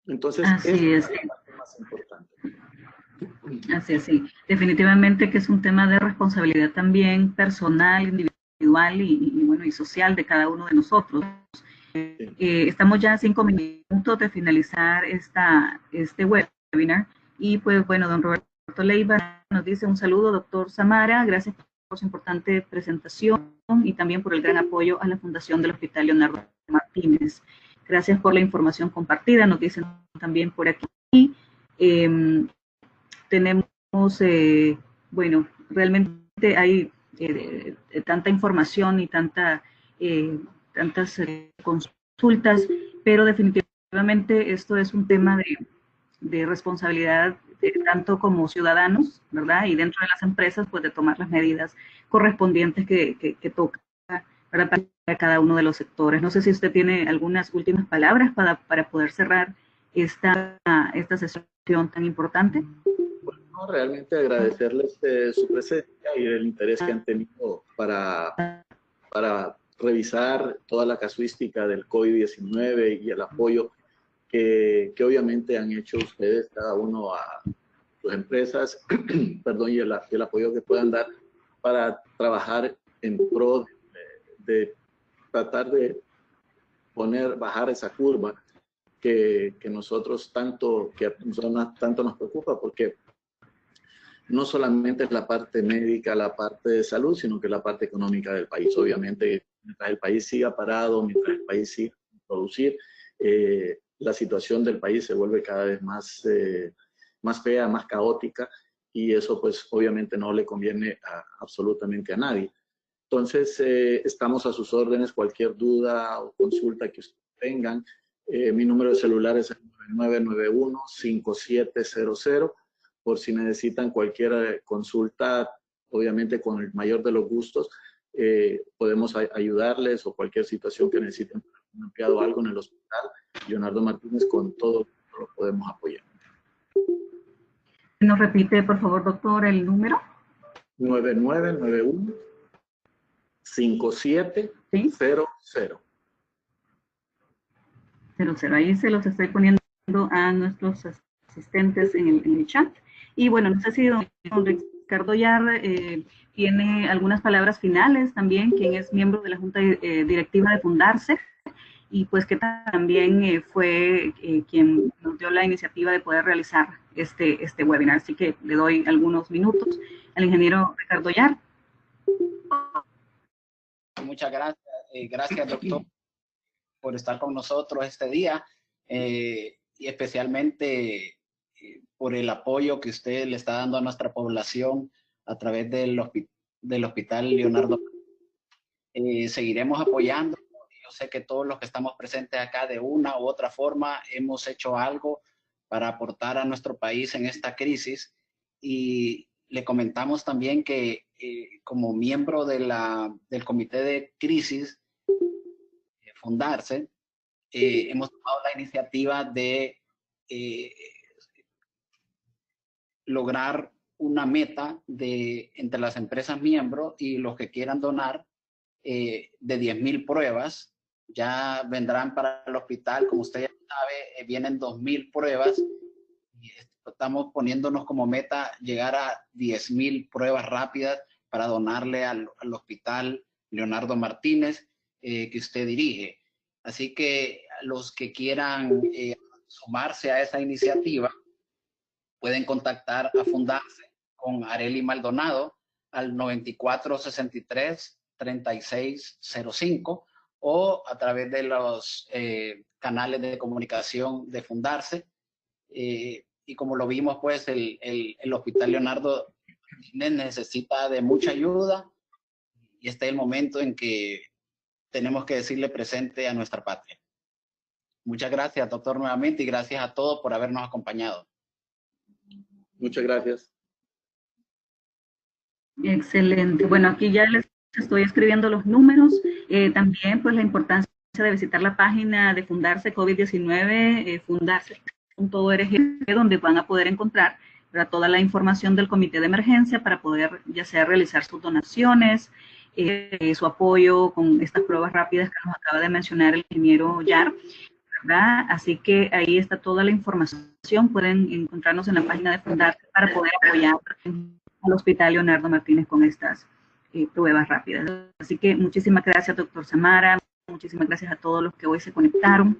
Entonces, Así es. la parte más importante. Así es, sí. Definitivamente que es un tema de responsabilidad también personal, individual y bueno, y social de cada uno de nosotros. Estamos ya a 5 minutos de finalizar este webinar y pues bueno, don Roberto Leiva nos dice un saludo, doctor Samara, gracias por su importante presentación y también por el gran apoyo a la Fundación del Hospital Leonardo Martínez. Gracias por la información compartida, nos dicen también por aquí. Tenemos, bueno, realmente hay tanta información y tantas consultas, pero definitivamente esto es un tema de responsabilidad tanto como ciudadanos, ¿verdad? Y dentro de las empresas, pues de tomar las medidas correspondientes que toca para cada uno de los sectores. No sé si usted tiene algunas últimas palabras para poder cerrar esta sesión tan importante. Bueno, realmente agradecerles su presencia y el interés que han tenido para revisar toda la casuística del COVID-19 y el apoyo que obviamente han hecho ustedes, cada uno a sus empresas, perdón, y el apoyo que puedan dar para trabajar en pro de tratar de bajar esa curva que nosotros tanto nos preocupa, porque no solamente es la parte médica, la parte de salud, sino que la parte económica del país. Obviamente, mientras el país siga parado, mientras el país siga sin producir, la situación del país se vuelve cada vez más fea, más caótica, y eso pues obviamente no le conviene absolutamente a nadie. Entonces, estamos a sus órdenes, cualquier duda o consulta que ustedes tengan. Mi número de celular es el 9991-5700. Por si necesitan cualquier consulta, obviamente con el mayor de los gustos, podemos ayudarles, o cualquier situación que necesiten, un empleado o algo en el hospital, Leonardo Martínez, con todo lo podemos apoyar. ¿Nos repite, por favor, doctor, el número? 9991-5700. 00. Ahí se los estoy poniendo a nuestros asistentes en el chat. Y bueno, no sé si don Ricardo Yar tiene algunas palabras finales también, quien es miembro de la Junta Directiva de Fundarse, y pues que también fue quien nos dio la iniciativa de poder realizar este webinar. Así que le doy algunos minutos al ingeniero Ricardo Yar. Muchas gracias. Gracias, doctor, por estar con nosotros este día, y especialmente por el apoyo que usted le está dando a nuestra población a través del Hospital Leonardo. Seguiremos apoyando. Yo sé que todos los que estamos presentes acá, de una u otra forma, hemos hecho algo para aportar a nuestro país en esta crisis, y le comentamos también que como miembro del Comité de Crisis, Fundarse, hemos tomado la iniciativa de lograr una meta entre las empresas miembros y los que quieran donar, de 10,000 pruebas. Ya vendrán para el hospital, como usted ya sabe, vienen 2,000 pruebas, y estamos poniéndonos como meta llegar a 10,000 pruebas rápidas para donarle al Hospital Leonardo Martínez, que usted dirige. Así que los que quieran sumarse a esa iniciativa pueden contactar a Fundarse con Arely Maldonado al 9463-3605, o a través de los canales de comunicación de Fundarse. Y como lo vimos, pues el Hospital Leonardo necesita de mucha ayuda, y este es el momento en que tenemos que decirle presente a nuestra patria. Muchas gracias, doctor, nuevamente, y gracias a todos por habernos acompañado. Muchas gracias. Excelente. Bueno, aquí ya les estoy escribiendo los números. También, pues, la importancia de visitar la página de Fundarse COVID-19, fundarse.org, donde van a poder encontrar toda la información del comité de emergencia para poder ya sea realizar sus donaciones, su apoyo con estas pruebas rápidas que nos acaba de mencionar el ingeniero Yar, ¿verdad? Así que ahí está toda la información, pueden encontrarnos en la página de Fundarte para poder apoyar al Hospital Leonardo Martínez con estas pruebas rápidas. Así que muchísimas gracias, doctor Samara, muchísimas gracias a todos los que hoy se conectaron.